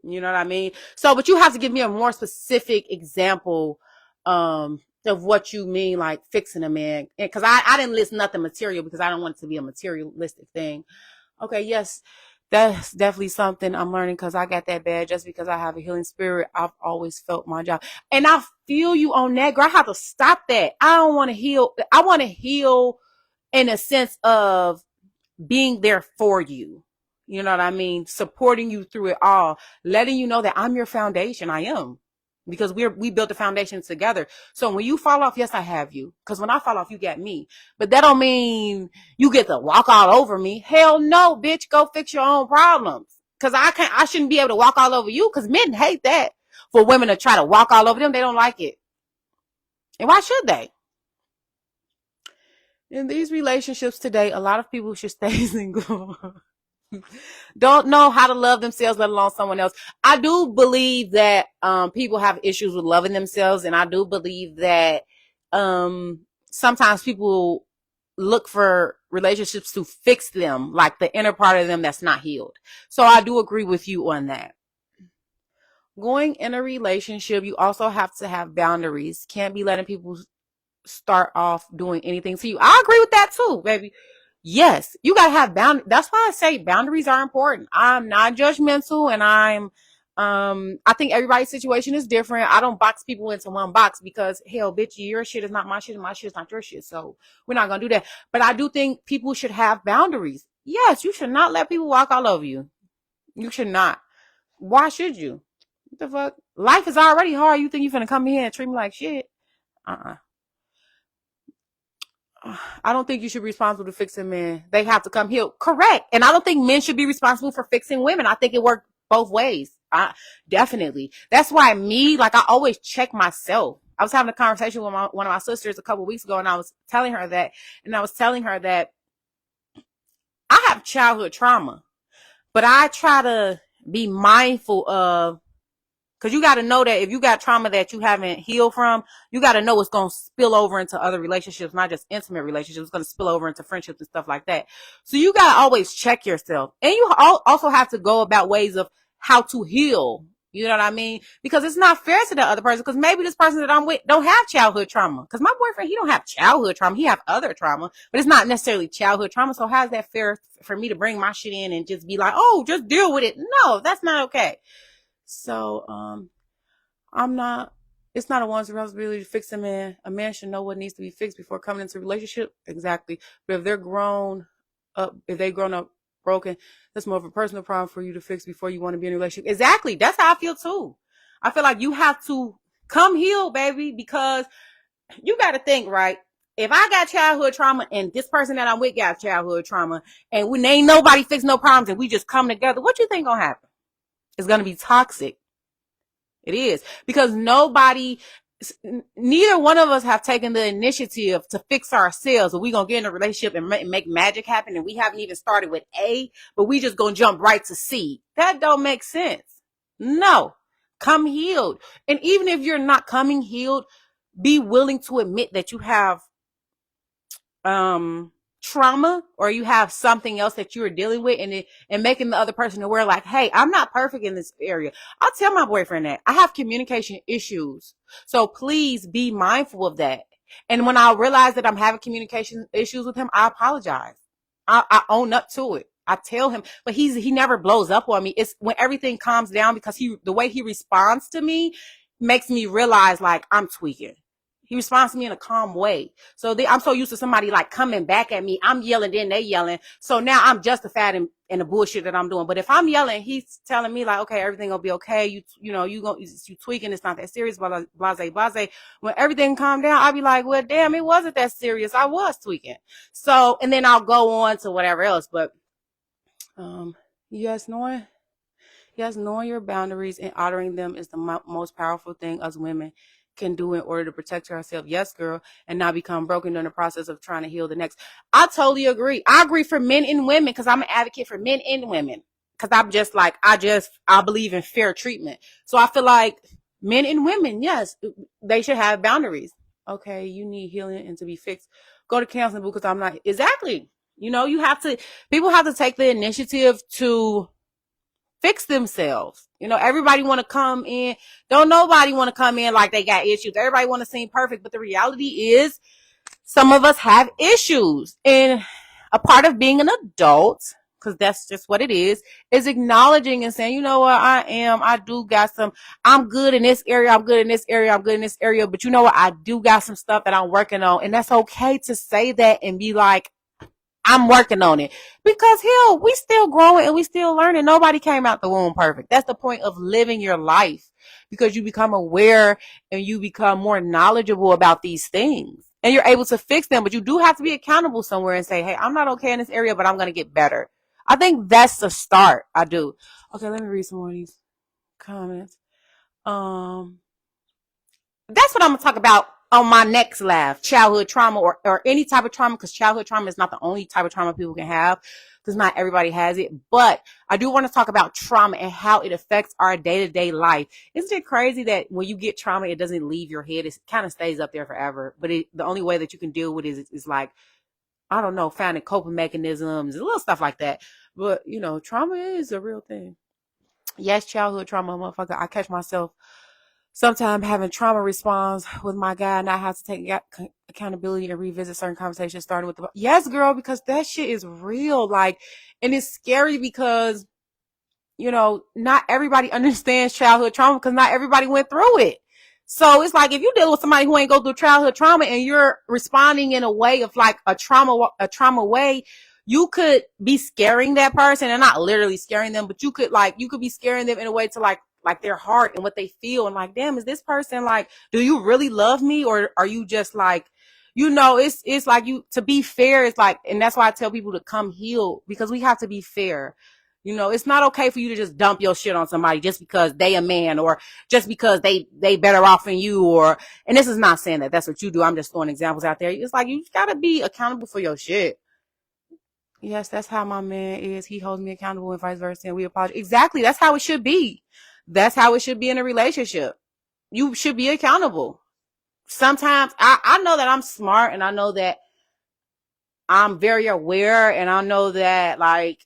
You know what I mean? So, but you have to give me a more specific example, of what you mean, like fixing a man. And cause I didn't list nothing material because I don't want it to be a materialistic thing. Okay. Yes. That's definitely something I'm learning, because I got that bad. Just because I have a healing spirit, I've always felt my job. And I feel you on that, girl. I have to stop that. I don't want to heal. I want to heal in a sense of being there for you. You know what I mean? Supporting you through it all, letting you know that I'm your foundation. I am. Because we built the foundation together. So when you fall off, yes, I have you. Because when I fall off, you got me. But that don't mean you get to walk all over me. Hell no, bitch. Go fix your own problems. Because I shouldn't be able to walk all over you. Because men hate that. For women to try to walk all over them, they don't like it. And why should they? In these relationships today, a lot of people should stay single. Don't know how to love themselves, let alone someone else. I do believe that people have issues with loving themselves, and I do believe that sometimes people look for relationships to fix them, like the inner part of them that's not healed. So I do agree with you on that. going in a relationship, you also have to have boundaries. Can't be letting people start off doing anything to you. I agree with that too, baby. Yes, you gotta have boundaries. That's why I say boundaries are important. I'm not judgmental, and I think everybody's situation is different. I don't box people into one box because hell, bitch, your shit is not my shit, and my shit is not your shit. So we're not gonna do that. But I do think people should have boundaries. Yes, you should not let people walk all over you. You should not. Why should you? What the fuck? Life is already hard. You think you're gonna come here and treat me like shit? Uh-uh. I don't think you should be responsible to fixing men. They have to come healed. Correct. And I don't think men should be responsible for fixing women. I think it worked both ways. Definitely. That's why I always check myself. I was having a conversation with one of my sisters a couple of weeks ago, and I was telling her that, I have childhood trauma, but I try to be mindful of, because you got to know that if you got trauma that you haven't healed from, you got to know it's going to spill over into other relationships, not just intimate relationships. It's going to spill over into friendships and stuff like that. So you got to always check yourself. And you also have to go about ways of how to heal. You know what I mean? Because it's not fair to the other person, because maybe this person that I'm with don't have childhood trauma. Because my boyfriend, he don't have childhood trauma. He have other trauma, but it's not necessarily childhood trauma. So how is that fair for me to bring my shit in and just be like, oh, just deal with it? No, that's not okay. So, it's not a one's responsibility to fix a man. A man should know what needs to be fixed before coming into a relationship. Exactly. But if they're grown up broken, that's more of a personal problem for you to fix before you want to be in a relationship. Exactly. That's how I feel too. I feel like you have to come heal, baby, because you got to think, right? If I got childhood trauma and this person that I'm with got childhood trauma, and when ain't nobody fix no problems and we just come together, what you think gonna happen? It's gonna be toxic. It is, because neither one of us have taken the initiative to fix ourselves. Or we gonna get in a relationship and make magic happen, and we haven't even started with A, but we just gonna jump right to C. That don't make sense. No, come healed. And even if you're not coming healed, be willing to admit that you have trauma, or you have something else that you're dealing with, and making the other person aware, like, hey, I'm not perfect in this area. I'll tell my boyfriend that I have communication issues, so please be mindful of that. And when I realize that I'm having communication issues with him, I apologize. I own up to it. I tell him, but he never blows up on me. It's when everything calms down, because the way he responds to me makes me realize, like, I'm tweaking. He responds to me in a calm way. So I'm so used to somebody like coming back at me. I'm yelling, then they yelling. So now I'm justified in the bullshit that I'm doing. But if I'm yelling, he's telling me like, okay, everything will be okay. You tweaking. It's not that serious. Blase, blase. When everything calmed down, I'll be like, well, damn, it wasn't that serious. I was tweaking. So, and then I'll go on to whatever else. But, yes, knowing your boundaries and honoring them is the most powerful thing us women can do in order to protect ourselves. Yes, girl, and not become broken during the process of trying to heal the next. I totally agree. I agree for men and women, because I'm an advocate for men and women. Because I'm just like, I believe in fair treatment. So I feel like men and women, yes, they should have boundaries. Okay, you need healing and to be fixed. Go to counseling, because I'm not. Exactly. People have to take the initiative to fix themselves. Everybody want to come in. Don't nobody want to come in like they got issues. Everybody want to seem perfect, but the reality is some of us have issues. And a part of being an adult, because that's just what it is acknowledging and saying, you know what, I do got I'm good in this area, I'm good in this area, but you know what, I do got some stuff that I'm working on. And that's okay to say that and be like, I'm working on it, because hell, we still growing and we still learning. Nobody came out the womb perfect. That's the point of living your life, because you become aware and you become more knowledgeable about these things, and you're able to fix them. But you do have to be accountable somewhere and say, hey, I'm not okay in this area, but I'm going to get better. I think that's the start. I do. Okay, let me read some more of these comments. That's what I'm going to talk about on my next live, childhood trauma, or any type of trauma, because childhood trauma is not the only type of trauma people can have, because not everybody has it. But I do want to talk about trauma and how it affects our day-to-day life. Isn't it crazy that when you get trauma, it doesn't leave your head? It kind of stays up there forever. But the only way that you can deal with it is like, I don't know, finding coping mechanisms, little stuff like that. But, trauma is a real thing. Yes, childhood trauma, motherfucker. I catch myself sometimes having trauma response with my guy, and I have to take accountability and revisit certain conversations starting with the yes, girl, because that shit is real. Like, and it's scary because, you know, not everybody understands childhood trauma because not everybody went through it. So it's like if you're dealing with somebody who ain't go through childhood trauma and you're responding in a way of like a trauma way, you could be scaring that person, and not literally scaring them, but you could be scaring them in a way to like their heart and what they feel, and like, damn, is this person like, do you really love me, or are you just like, you know, it's like, you, to be fair, it's like, and that's why I tell people to come heal, because we have to be fair. You know, it's not okay for you to just dump your shit on somebody just because they a man, or just because they better off than you, or, and this is not saying that that's what you do. I'm just throwing examples out there. It's like, you gotta be accountable for your shit. Yes, that's how my man is. He holds me accountable and vice versa, and we apologize. Exactly. That's how it should be. That's how it should be in a relationship. You should be accountable. Sometimes I know that I'm smart, and I know that I'm very aware, and I know that like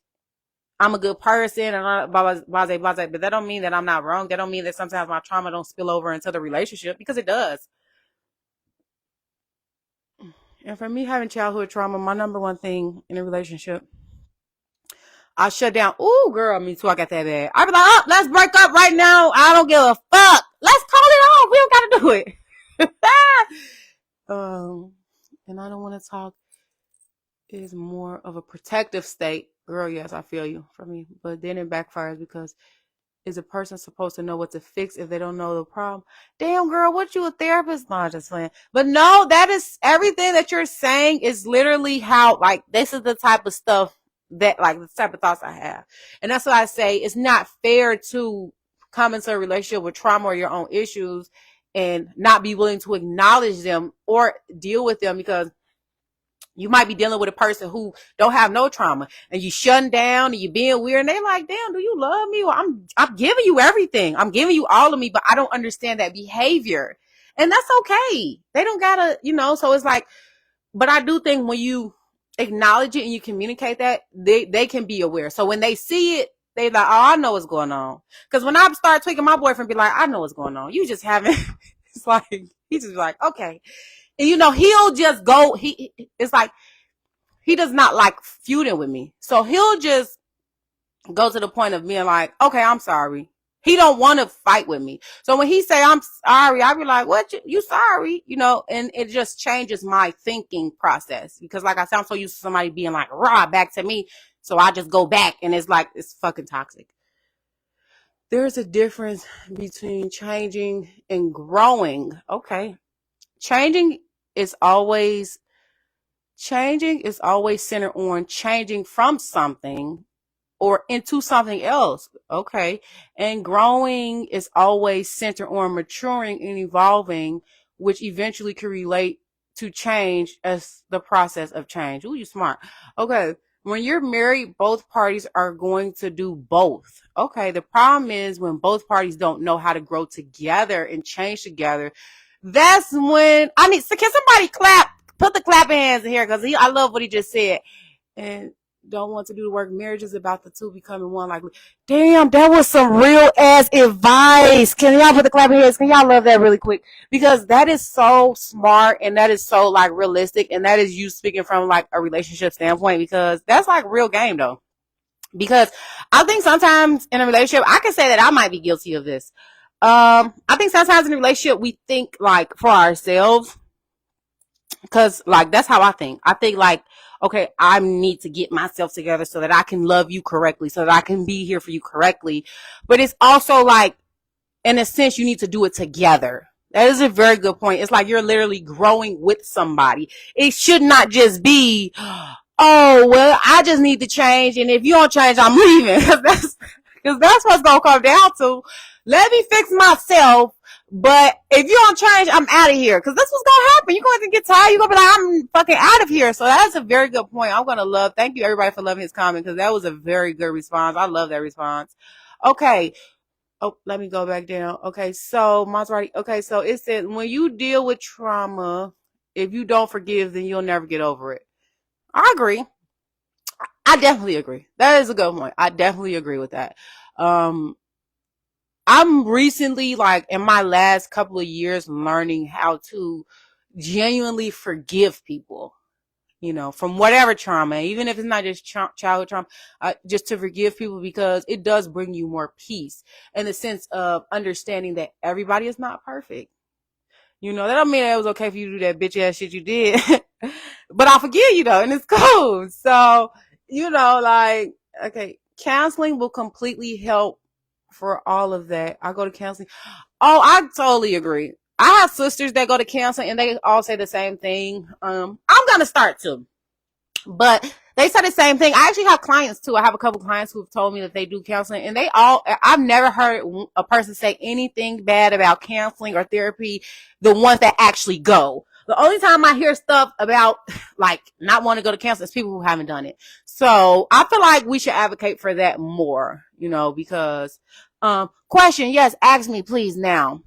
I'm a good person, and blah, blah, blah, blah, but that don't mean that I'm not wrong. That don't mean that sometimes my trauma don't spill over into the relationship, because it does. And for me, having childhood trauma, my number one thing in a relationship, I shut down. Ooh, girl, me too. I got that bad. I be like, oh, let's break up right now. I don't give a fuck. Let's call it off. We don't gotta do it. um, and I don't want to talk. It is more of a protective state. Girl, yes, I feel you for me. But then it backfires because, is a person supposed to know what to fix if they don't know the problem? Damn, girl, what, you a therapist? No, just playing. But no, that is everything that you're saying is literally how, like, this is the type of stuff that, like, the type of thoughts I have. And that's why I say it's not fair to come into a relationship with trauma or your own issues and not be willing to acknowledge them or deal with them, because you might be dealing with a person who don't have no trauma, and you shutting down and you being weird, and they like, damn, do you love me? Or I'm giving you everything. I'm giving you all of me, but I don't understand that behavior. And that's okay. They don't gotta, you know, so it's like, but I do think when you acknowledge it and you communicate that, they can be aware. So when they see it, they like, oh, I know what's going on. Because when I start tweaking, my boyfriend be like, I know what's going on. You just haven't. It's like, he just like, okay. And you know, he'll just go, it's like, he does not like feuding with me. So he'll just go to the point of being like, okay, I'm sorry. He don't want to fight with me. So when he say I'm sorry, I be like, what, you sorry? You know, and it just changes my thinking process, because like I said, I'm so used to somebody being like, rah, back to me. So I just go back, and it's like, it's fucking toxic. There's a difference between changing and growing. Okay. Changing is always Changing is always centered on changing from something or into something else. Okay. And growing is always centered on maturing and evolving, which eventually can relate to change as the process of change. Ooh, you smart. Okay. When you're married, both parties are going to do both. Okay. The problem is when both parties don't know how to grow together and change together. That's when I need, so can somebody clap? Put the clapping hands in here, because I love what he just said. And don't want to do the work. Marriage is about the two becoming one. Like, damn, that was some real ass advice. Can y'all put the clapping hands? Can y'all love that really quick? Because that is so smart, and that is so like realistic, and that is you speaking from like a relationship standpoint, because that's like real game though. Because I think sometimes in a relationship, I can say that I might be guilty of this. I think sometimes in a relationship we think like for ourselves, because like that's how I think. I think like, okay, I need to get myself together so that I can love you correctly, so that I can be here for you correctly. But it's also like, in a sense, you need to do it together. That is a very good point. It's like you're literally growing with somebody. It should not just be, oh, well, I just need to change, and if you don't change, I'm leaving. Because that's what's going to come down to. Let me fix myself, but if you don't change, I'm out of here. Because that's what's going to happen. You're going to get tired. You're going to be like, I'm fucking out of here. So that's a very good point. I'm going to thank you everybody for loving his comment, because that was a very good response. I love that response. Okay. Oh, let me go back down. Okay, so Maserati. Okay, so it said when you deal with trauma, if you don't forgive, then you'll never get over it. I agree. I definitely agree. That is a good point. I definitely agree with that. Um, I'm recently, like in my last couple of years, learning how to genuinely forgive people, from whatever trauma, even if it's not just childhood trauma, just to forgive people, because it does bring you more peace in the sense of understanding that everybody is not perfect. That don't mean that it was okay for you to do that bitch ass shit you did. But I'll forgive you though, and it's cool. So, like, okay, counseling will completely help for all of that. I go to counseling. Oh, I totally agree. I have sisters that go to counseling and they all say the same thing. I'm gonna start to. But they said the same thing. I actually have clients too. I have a couple clients who've told me that they do counseling, and I've never heard a person say anything bad about counseling or therapy, the ones that actually go. The only time I hear stuff about like not wanting to go to counseling is people who haven't done it. So I feel like we should advocate for that more, because, question, yes, ask me please now.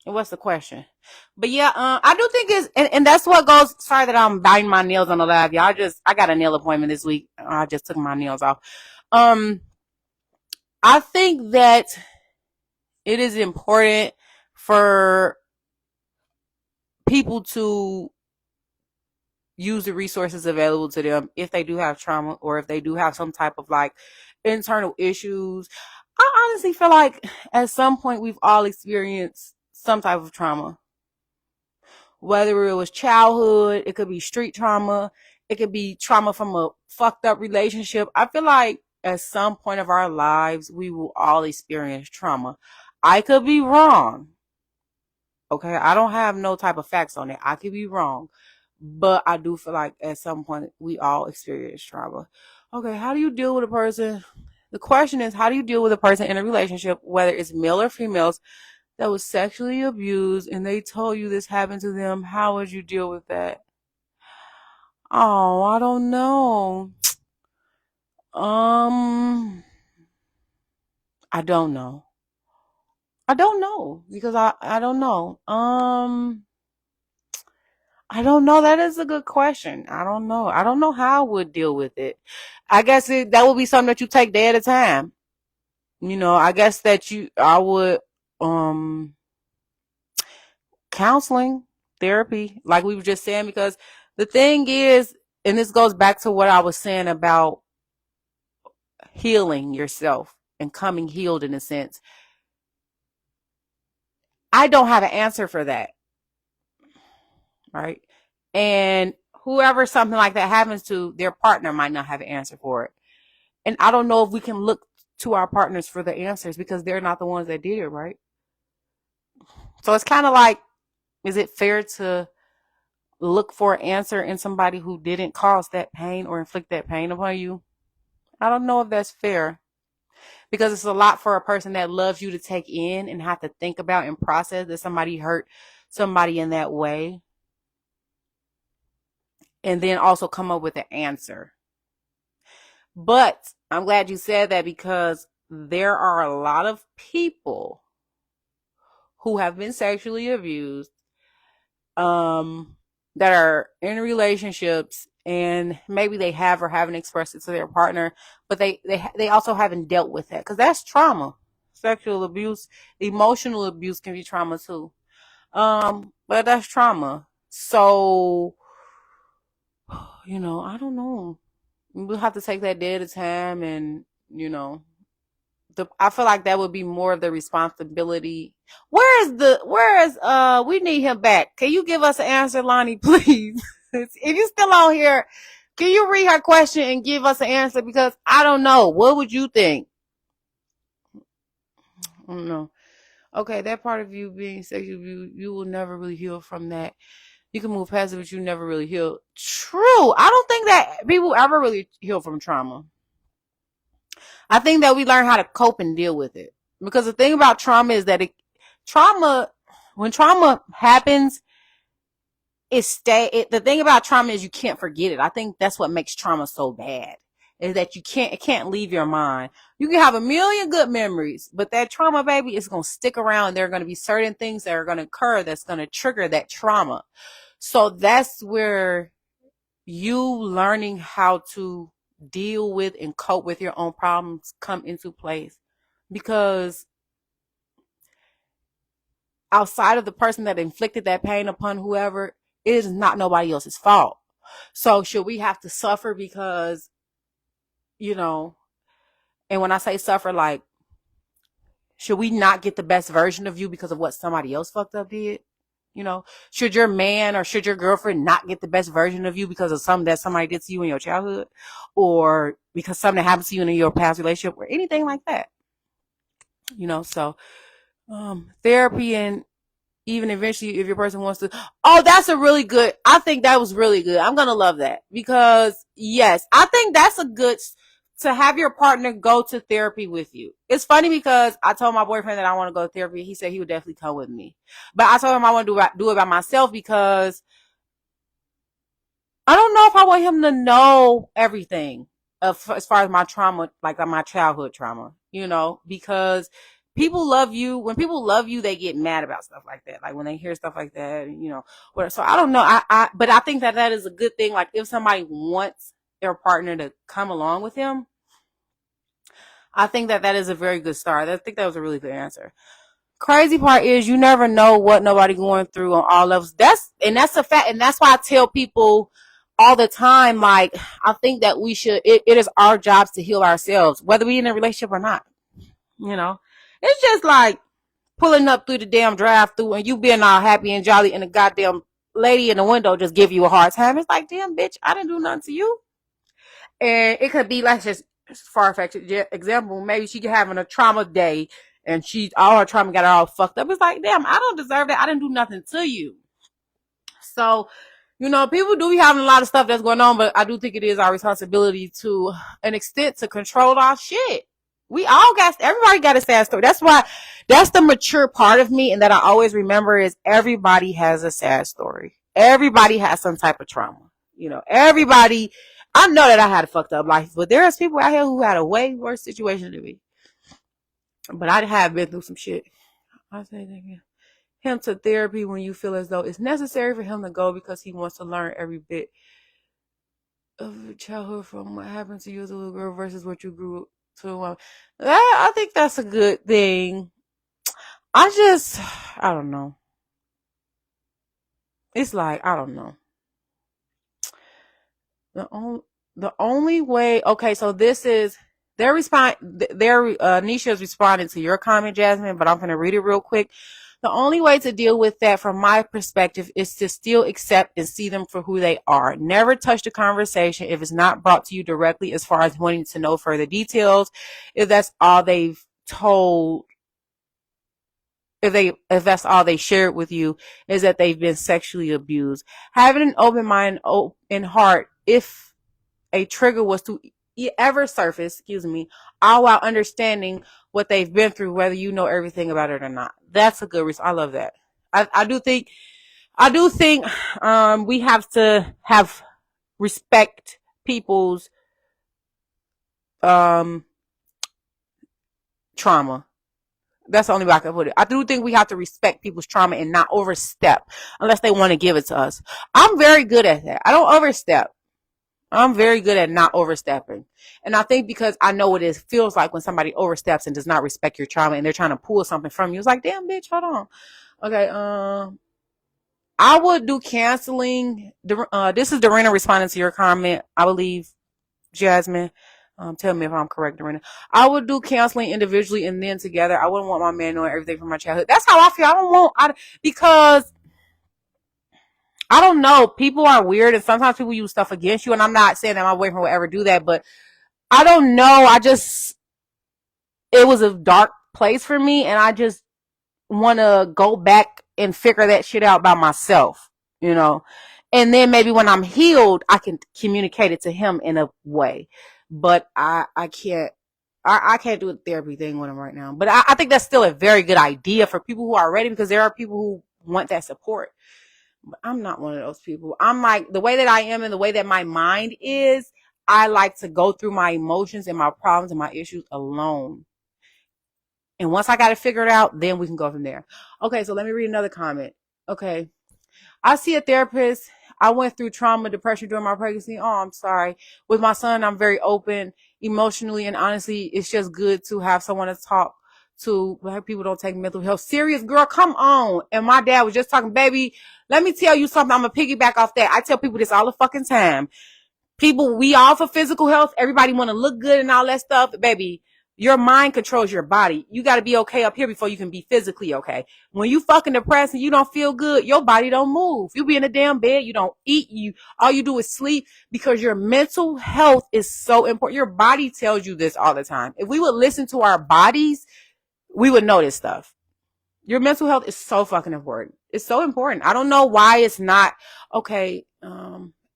What's the question? But yeah, I do think and that's what goes. Sorry that I'm biting my nails on the live, y'all. I got a nail appointment this week. I just took my nails off. I think that it is important for people to use the resources available to them if they do have trauma or if they do have some type of like internal issues. I honestly feel like at some point we've all experienced some type of trauma. Whether it was childhood, it could be street trauma, it could be trauma from a fucked up relationship. I feel like at some point of our lives, we will all experience trauma. I could be wrong. Okay, I don't have no type of facts on it. I could be wrong. But I do feel like at some point we all experience trauma. Okay, how do you deal with a person? The question is, how do you deal with a person in a relationship, whether it's male or females, that was sexually abused and they told you this happened to them? How would you deal with that? Oh, I don't know. I don't know. I don't know because I don't know. I don't know. That is a good question. I don't know. I don't know how I would deal with it. I guess that would be something that you take day at a time. I guess that I would, counseling, therapy, like we were just saying, because the thing is, and this goes back to what I was saying about healing yourself and coming healed in a sense. I don't have an answer for that. Right. And whoever something like that happens to, their partner might not have an answer for it. And I don't know if we can look to our partners for the answers because they're not the ones that did it, right? So it's kind of like, is it fair to look for an answer in somebody who didn't cause that pain or inflict that pain upon you? I don't know if that's fair because it's a lot for a person that loves you to take in and have to think about and process that somebody hurt somebody in that way. And then also come up with an answer. But I'm glad you said that because there are a lot of people who have been sexually abused, that are in relationships and maybe they have or haven't expressed it to their partner, but they also haven't dealt with that because that's trauma. Sexual abuse, emotional abuse can be trauma too. But that's trauma. So, I don't know. We'll have to take that day at a time, and I feel like that would be more of the responsibility. We need him back. Can you give us an answer, Lonnie, please? If you're still on here, can you read her question and give us an answer? Because I don't know. What would you think? I don't know. Okay, that part of you being sexual, you will never really heal from that. You can move past it, but you never really heal. True. I don't think that people ever really heal from trauma. I think that we learn how to cope and deal with it. Because the thing about trauma is that when trauma happens, the thing about trauma is you can't forget it. I think that's what makes trauma so bad. Is that it can't leave your mind. You can have a million good memories, but that trauma, baby, is going to stick around. There are going to be certain things that are going to occur that's going to trigger that trauma. So that's where you learning how to deal with and cope with your own problems come into place. because outside of the person that inflicted that pain upon whoever, it is not nobody else's fault. So should we have to suffer because, you know, and when I say suffer, like, should we not get the best version of you because of what somebody else fucked up did? You know, should your man or should your girlfriend not get the best version of you because of something that somebody did to you in your childhood, or because something that happened to you in your past relationship, or anything like that? You know, so therapy, and even eventually if your person wants to, oh, that's a really good, I think that was really good. I'm gonna love that, because yes, I think that's a good, to have your partner go to therapy with you. It's funny because I told my boyfriend that I want to go to therapy. He said he would definitely come with me, but I told him I want to do it by myself, because I don't know if I want him to know everything as far as my trauma, like my childhood trauma, you know, because people love you. When people love you, they get mad about stuff like that. Like when they hear stuff like that, you know, so I don't know. But I think that is a good thing. Like if somebody wants their partner to come along with him, I think that is a very good start. I think that was a really good answer. Crazy part is you never know what nobody going through on all levels. That's a fact. And that's why I tell people all the time, like, I think that we should, it is our jobs to heal ourselves, whether we in a relationship or not. You know, it's just like pulling up through the damn drive through and you being all happy and jolly and the goddamn lady in the window just give you a hard time. It's like, damn bitch, I didn't do nothing to you. And it could be like just far-fetched example. Maybe she having a trauma day and all her trauma got her all fucked up. It's like, damn, I don't deserve that. I didn't do nothing to you. So, you know, people do be having a lot of stuff that's going on, but I do think it is our responsibility to an extent to control our shit. Everybody got a sad story. That's the mature part of me, and that I always remember is everybody has a sad story. Everybody has some type of trauma. You know, everybody, I know that I had a fucked up life, but there's people out here who had a way worse situation than me. But I have been through some shit. I say that again. Him to therapy when you feel as though it's necessary for him to go because he wants to learn every bit of childhood from what happened to you as a little girl versus what you grew to. I think that's a good thing. I don't know. It's like, I don't know. The only way, okay, so this is Nisha is responding to your comment, Jasmine, but I'm going to read it real quick. The only way to deal with that from my perspective is to still accept and see them for who they are. Never touch the conversation if it's not brought to you directly as far as wanting to know further details. If that's all they've told, if that's all they shared with you is that they've been sexually abused. Having an open mind and heart, if a trigger was to ever surface, all while understanding what they've been through, whether you know everything about it or not. That's a good reason. I love that. I do think we have to have respect people's trauma. That's the only way I can put it. I do think we have to respect people's trauma and not overstep unless they want to give it to us. I'm very good at that. I don't overstep. I'm very good at not overstepping. And I think because I know what it feels like when somebody oversteps and does not respect your trauma and they're trying to pull something from you. It's like, damn, bitch, hold on. Okay, I would do counseling. This is Dorena responding to your comment, I believe, Jasmine. Tell me if I'm correct, Dorena. I would do counseling individually and then together. I wouldn't want my man knowing everything from my childhood. That's how I feel. Because I don't know. People are weird, and sometimes people use stuff against you. And I'm not saying that my boyfriend will ever do that, but I don't know. It was a dark place for me, and I just want to go back and figure that shit out by myself, you know. And then maybe when I'm healed, I can communicate it to him in a way. But I can't. I can't do a therapy thing with him right now. But I think that's still a very good idea for people who are ready, because there are people who want that support. But I'm not one of those people. I'm like, the way that I am and the way that my mind is, I like to go through my emotions and my problems and my issues alone. And once I got it figured out, then we can go from there. Okay, so let me read another comment. Okay. I see a therapist. I went through trauma, depression during my pregnancy. Oh, I'm sorry. With my son, I'm very open emotionally, and honestly, it's just good to have someone to talk to black people don't take mental health serious. Girl, come on. And my dad was just talking, baby, let me tell you something. I'm going to piggyback off that. I tell people this all the fucking time. People, we all for physical health. Everybody want to look good and all that stuff. Baby, your mind controls your body. You got to be okay up here before you can be physically okay. When you fucking depressed and you don't feel good, your body don't move. You be in a damn bed. You don't eat. All you do is sleep, because your mental health is so important. Your body tells you this all the time. If we would listen to our bodies, we would know this stuff. Your mental health is so fucking important. It's so important. I don't know why it's not. Okay.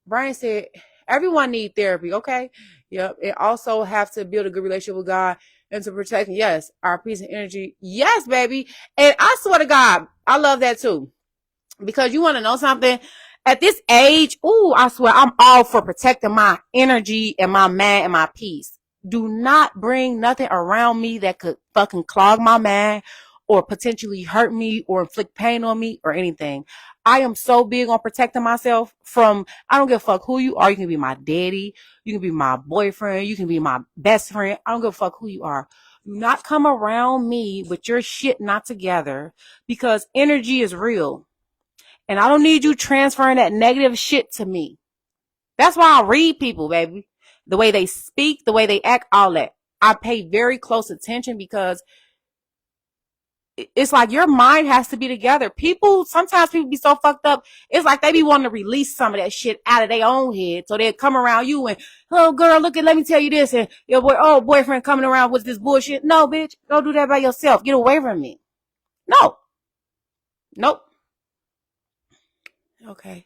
Brian said, everyone need therapy. Okay. Yep. It also have to build a good relationship with God and to protect, yes, our peace and energy. Yes, baby. And I swear to God, I love that too. Because you want to know something? At this age, I swear I'm all for protecting my energy and my mind and my peace. Do not bring nothing around me that could fucking clog my mind or potentially hurt me or inflict pain on me or anything. I am so big on protecting myself from, I don't give a fuck who you are. You can be my daddy. You can be my boyfriend. You can be my best friend. I don't give a fuck who you are. Do not come around me with your shit not together, because energy is real. And I don't need you transferring that negative shit to me. That's why I read people, baby. The way they speak, the way they act, all that. I pay very close attention, because it's like your mind has to be together. Sometimes people be so fucked up. It's like they be wanting to release some of that shit out of their own head. So they come around you and, oh girl, let me tell you this. And your boyfriend coming around with this bullshit. No, bitch, go do that by yourself. Get away from me. No. Nope. Okay.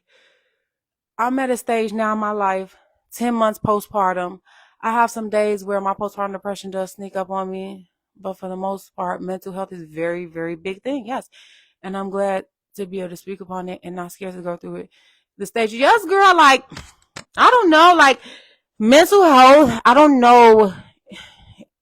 I'm at a stage now in my life, 10 months postpartum. I have some days where my postpartum depression does sneak up on me, but for the most part, mental health is a very, very big thing. Yes. And I'm glad to be able to speak upon it and not scared to go through it. The stage, yes, girl, like, I don't know, like, mental health, I don't know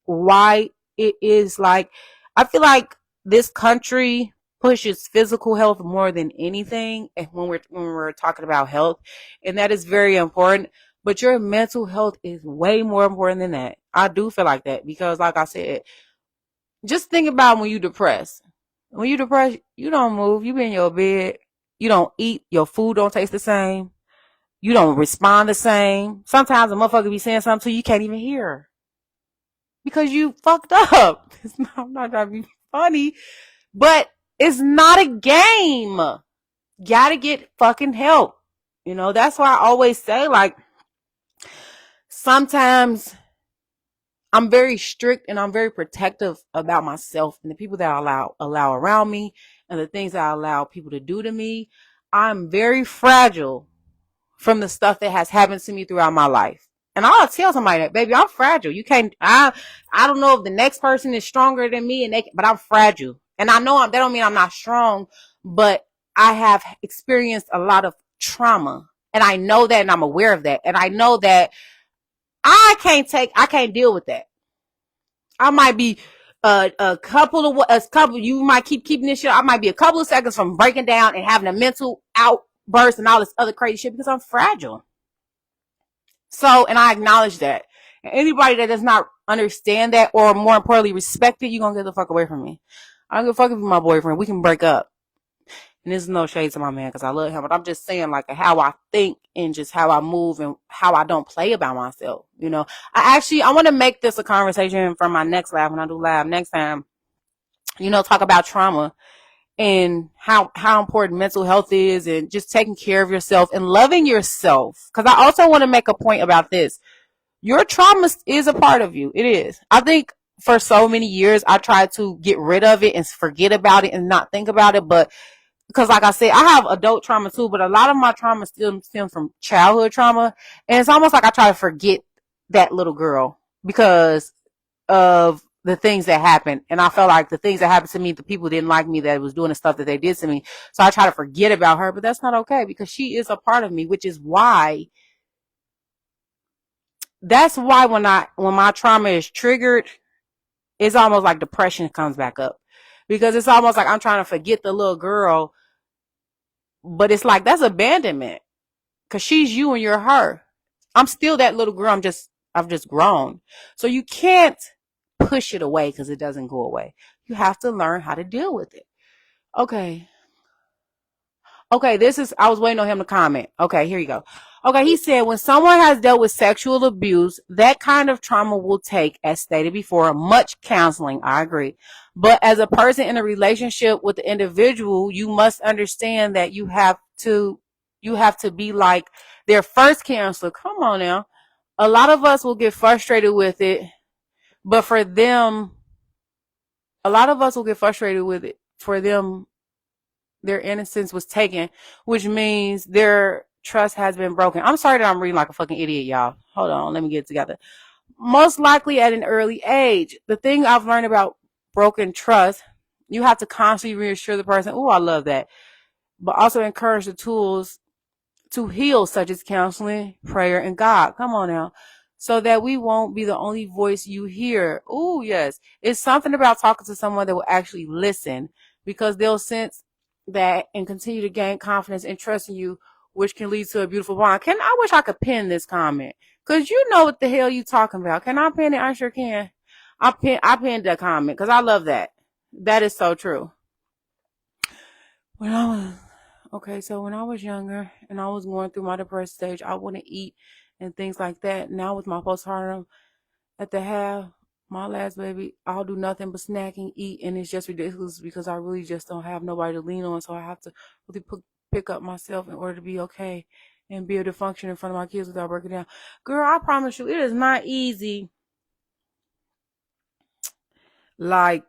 why it is like, I feel like this country pushes physical health more than anything, and when we're talking about health, and that is very important, but your mental health is way more important than that. I do feel like that, because like I said, just think about when you depressed. When you depressed, you don't move, you be in your bed, you don't eat, your food don't taste the same, you don't respond the same. Sometimes a motherfucker be saying something to you, you can't even hear, because you fucked up. I'm not trying to be funny, but it's not a game. Gotta get fucking help. That's why I always say, like, sometimes I'm very strict and I'm very protective about myself and the people that I allow around me and the things that I allow people to do to me. I'm very fragile from the stuff that has happened to me throughout my life. And I'll tell somebody that, baby, I'm fragile. You can't, I don't know if the next person is stronger than me, but I'm fragile. And I know that don't mean I'm not strong, but I have experienced a lot of trauma. And I know that, and I'm aware of that. And I know that I can't deal with that. I might be you might keeping this shit. I might be a couple of seconds from breaking down and having a mental outburst and all this other crazy shit, because I'm fragile. So, and I acknowledge that. And anybody that does not understand that, or more importantly, respect it, you're going to get the fuck away from me. I don't give a fuck if you're my boyfriend. We can break up. And there's no shade to my man, because I love him. But I'm just saying, like, how I think and just how I move and how I don't play about myself. I want to make this a conversation for my next live, when I do live next time. Talk about trauma and how important mental health is, and just taking care of yourself and loving yourself. Because I also want to make a point about this. Your trauma is a part of you. It is. I think for so many years, I tried to get rid of it and forget about it and not think about it. But because like I said, I have adult trauma too, but a lot of my trauma still stems from childhood trauma. And it's almost like I try to forget that little girl because of the things that happened. And I felt like the things that happened to me, the people didn't like me that was doing the stuff that they did to me. So I try to forget about her, but that's not okay, because she is a part of me, which is why when my trauma is triggered, it's almost like depression comes back up, because it's almost like I'm trying to forget the little girl, but it's like that's abandonment, because she's you and you're her. I'm still that little girl. I've just grown. So you can't push it away because it doesn't go away. You have to learn how to deal with it. Okay. I was waiting on him to comment. Okay, here you go. Okay, he said, when someone has dealt with sexual abuse, that kind of trauma will take, as stated before, much counseling. I agree. But as a person in a relationship with the individual, you must understand that you have to be like their first counselor. Come on now. A lot of us will get frustrated with it, but a lot of us will get frustrated with it. For them, their innocence was taken, which means their trust has been broken. I'm sorry that I'm reading like a fucking idiot, y'all. Hold on, let me get it together. Most likely at an early age. The thing I've learned about broken trust, you have to constantly reassure the person, oh, I love that, but also encourage the tools to heal, such as counseling, prayer, and God. Come on now. So that we won't be the only voice you hear. Oh, yes. It's something about talking to someone that will actually listen, because they'll sense that and continue to gain confidence and trust in you, which can lead to a beautiful bond. I wish I could pin this comment, because you know what the hell you talking about. Can I pin it? I sure can. I pinned that comment because I love that. That is so true. When I was so when I was younger and I was going through my depressed stage, I wouldn't eat and things like that. Now with my postpartum at the half, my last baby, I'll do nothing but snack and eat, and it's just ridiculous because I really just don't have nobody to lean on. So I have to really pick up myself in order to be okay and be able to function in front of my kids without breaking down. Girl, I promise you, it is not easy. Like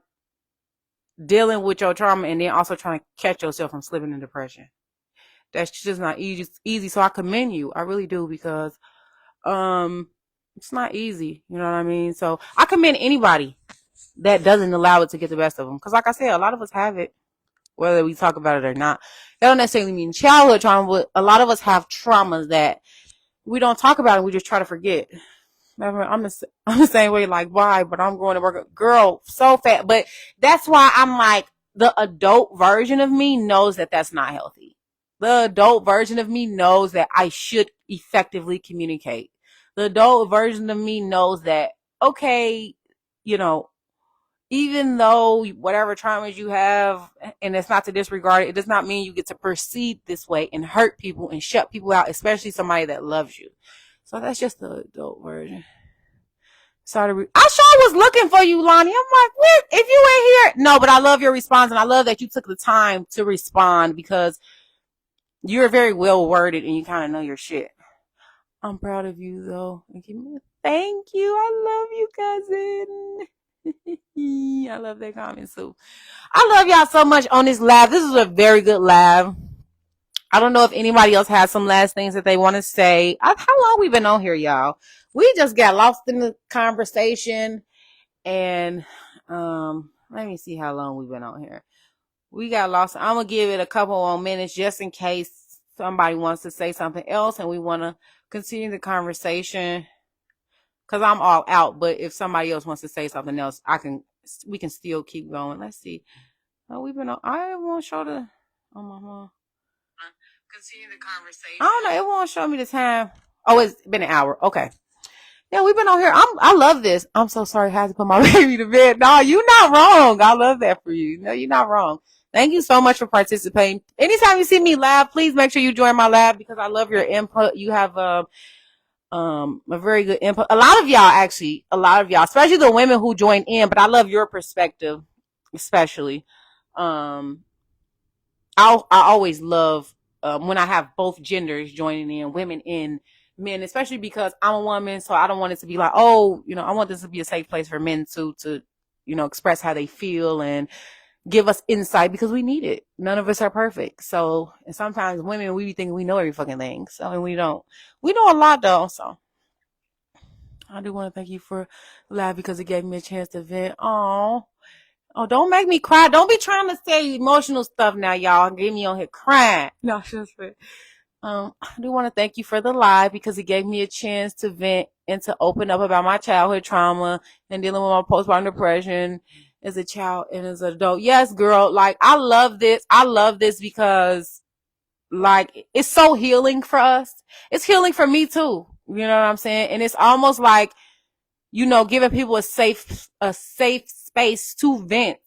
dealing with your trauma and then also trying to catch yourself from slipping in depression. That's just not easy. So I commend you. I really do, because it's not easy. You know what I mean? So I commend anybody that doesn't allow it to get the best of them. Because like I said, a lot of us have it, whether we talk about it or not. That don't necessarily mean childhood trauma, but a lot of us have traumas that we don't talk about and we just try to forget. I'm the same way, like, why? But I'm going to work. Girl, so fat. But that's why I'm like, the adult version of me knows that that's not healthy. The adult version of me knows that I should effectively communicate. The adult version of me knows that, okay, you know, even though whatever traumas you have, and it's not to disregard it, it does not mean you get to proceed this way and hurt people and shut people out, especially somebody that loves you. So that's just the adult version. Sorry, I sure was looking for you, Lonnie. I'm like, what? If you ain't here. No, but I love your response, and I love that you took the time to respond, because you're very well worded and you kind of know your shit. I'm proud of you, though. Thank you. I love you, cousin. I love that comment, too. I love y'all so much on this live. This is a very good live. I don't know if anybody else has some last things that they want to say. How long we been on here, y'all? We just got lost in the conversation, and let me see how long we've been on here. We got lost. I'm gonna give it a couple more minutes just in case somebody wants to say something else, and we want to continue the conversation, because I'm all out. But if somebody else wants to say something else, we can still keep going. Let's see. We've been on. I won't show the. Oh my God. Continue the conversation. I don't know. It won't show me the time. Oh, it's been an hour. Okay. Yeah, we've been on here. I love this. I'm so sorry I had to put my baby to bed. No, you're not wrong. I love that for you. No, you're not wrong. Thank you so much for participating. Anytime you see me live, please make sure you join my live, because I love your input. You have a very good input. A lot of y'all, especially the women who join in, but I love your perspective, especially. I always love when I have both genders joining in, women and men, especially because I'm a woman, so I don't want it to be like, oh, I want this to be a safe place for men to express how they feel and give us insight, because we need it. None of us are perfect. So, and sometimes women, we be thinking we know every fucking thing. So, and we don't. We know a lot, though. So, I do want to thank you for live, because it gave me a chance to vent. Oh, don't make me cry. Don't be trying to say emotional stuff now, y'all. Get me on here crying. No, just I do want to thank you for the live, because it gave me a chance to vent and to open up about my childhood trauma and dealing with my postpartum depression as a child and as an adult. Yes, girl. Like, I love this. I love this because, like, it's so healing for us. It's healing for me too. You know what I'm saying? And it's almost like, giving people a safe space to vent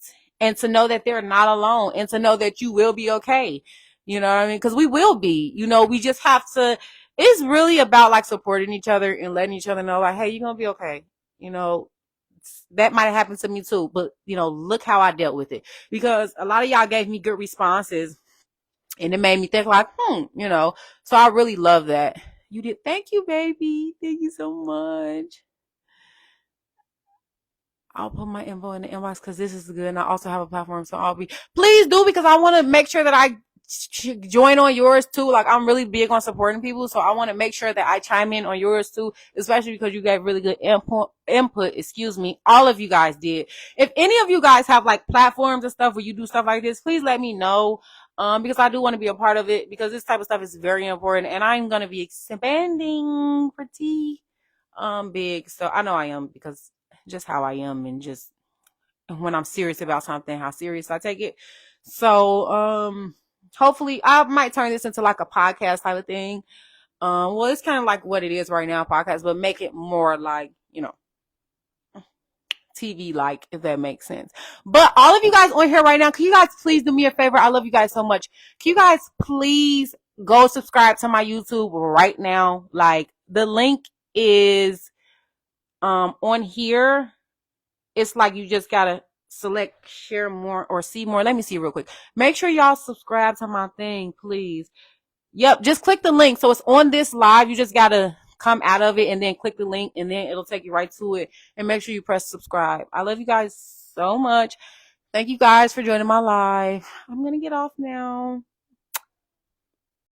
and to know that they're not alone, and to know that you will be okay. You know what I mean? Because we will be. You know, we just have to. It's really about like supporting each other and letting each other know, like, hey, you're gonna be okay. You know, that might have happened to me too, but you know, look how I dealt with it. Because a lot of y'all gave me good responses, and it made me think like, you know. So I really love that. You did. Thank you, baby. Thank you so much. I'll put my info in the inbox because this is good. And I also have a platform. So please do, because I want to make sure that I join on yours too. Like, I'm really big on supporting people. So I want to make sure that I chime in on yours too, especially because you gave really good input. Excuse me. All of you guys did. If any of you guys have like platforms and stuff where you do stuff like this, please let me know. Because I do want to be a part of it, because this type of stuff is very important, and I'm going to be expanding pretty, big. So I know I am, because just how I am, and just when I'm serious about something, how serious I take it. So, hopefully I might turn this into like a podcast type of thing. Well, it's kind of like what it is right now, podcast, but make it more like, you know, TV like, if that makes sense. But all of you guys on here right now, can you guys please do me a favor? I love you guys so much. Can you guys please go subscribe to my YouTube right now? Like, the link is on here. It's like you just gotta select share more or see more. Let me see real quick. Make sure y'all subscribe to my thing, please. Yep, just click the link. So it's on this live. You just gotta come out of it and then click the link, and then it'll take you right to it. And make sure you press subscribe. I love you guys so much. Thank you guys for joining my live. I'm gonna get off now.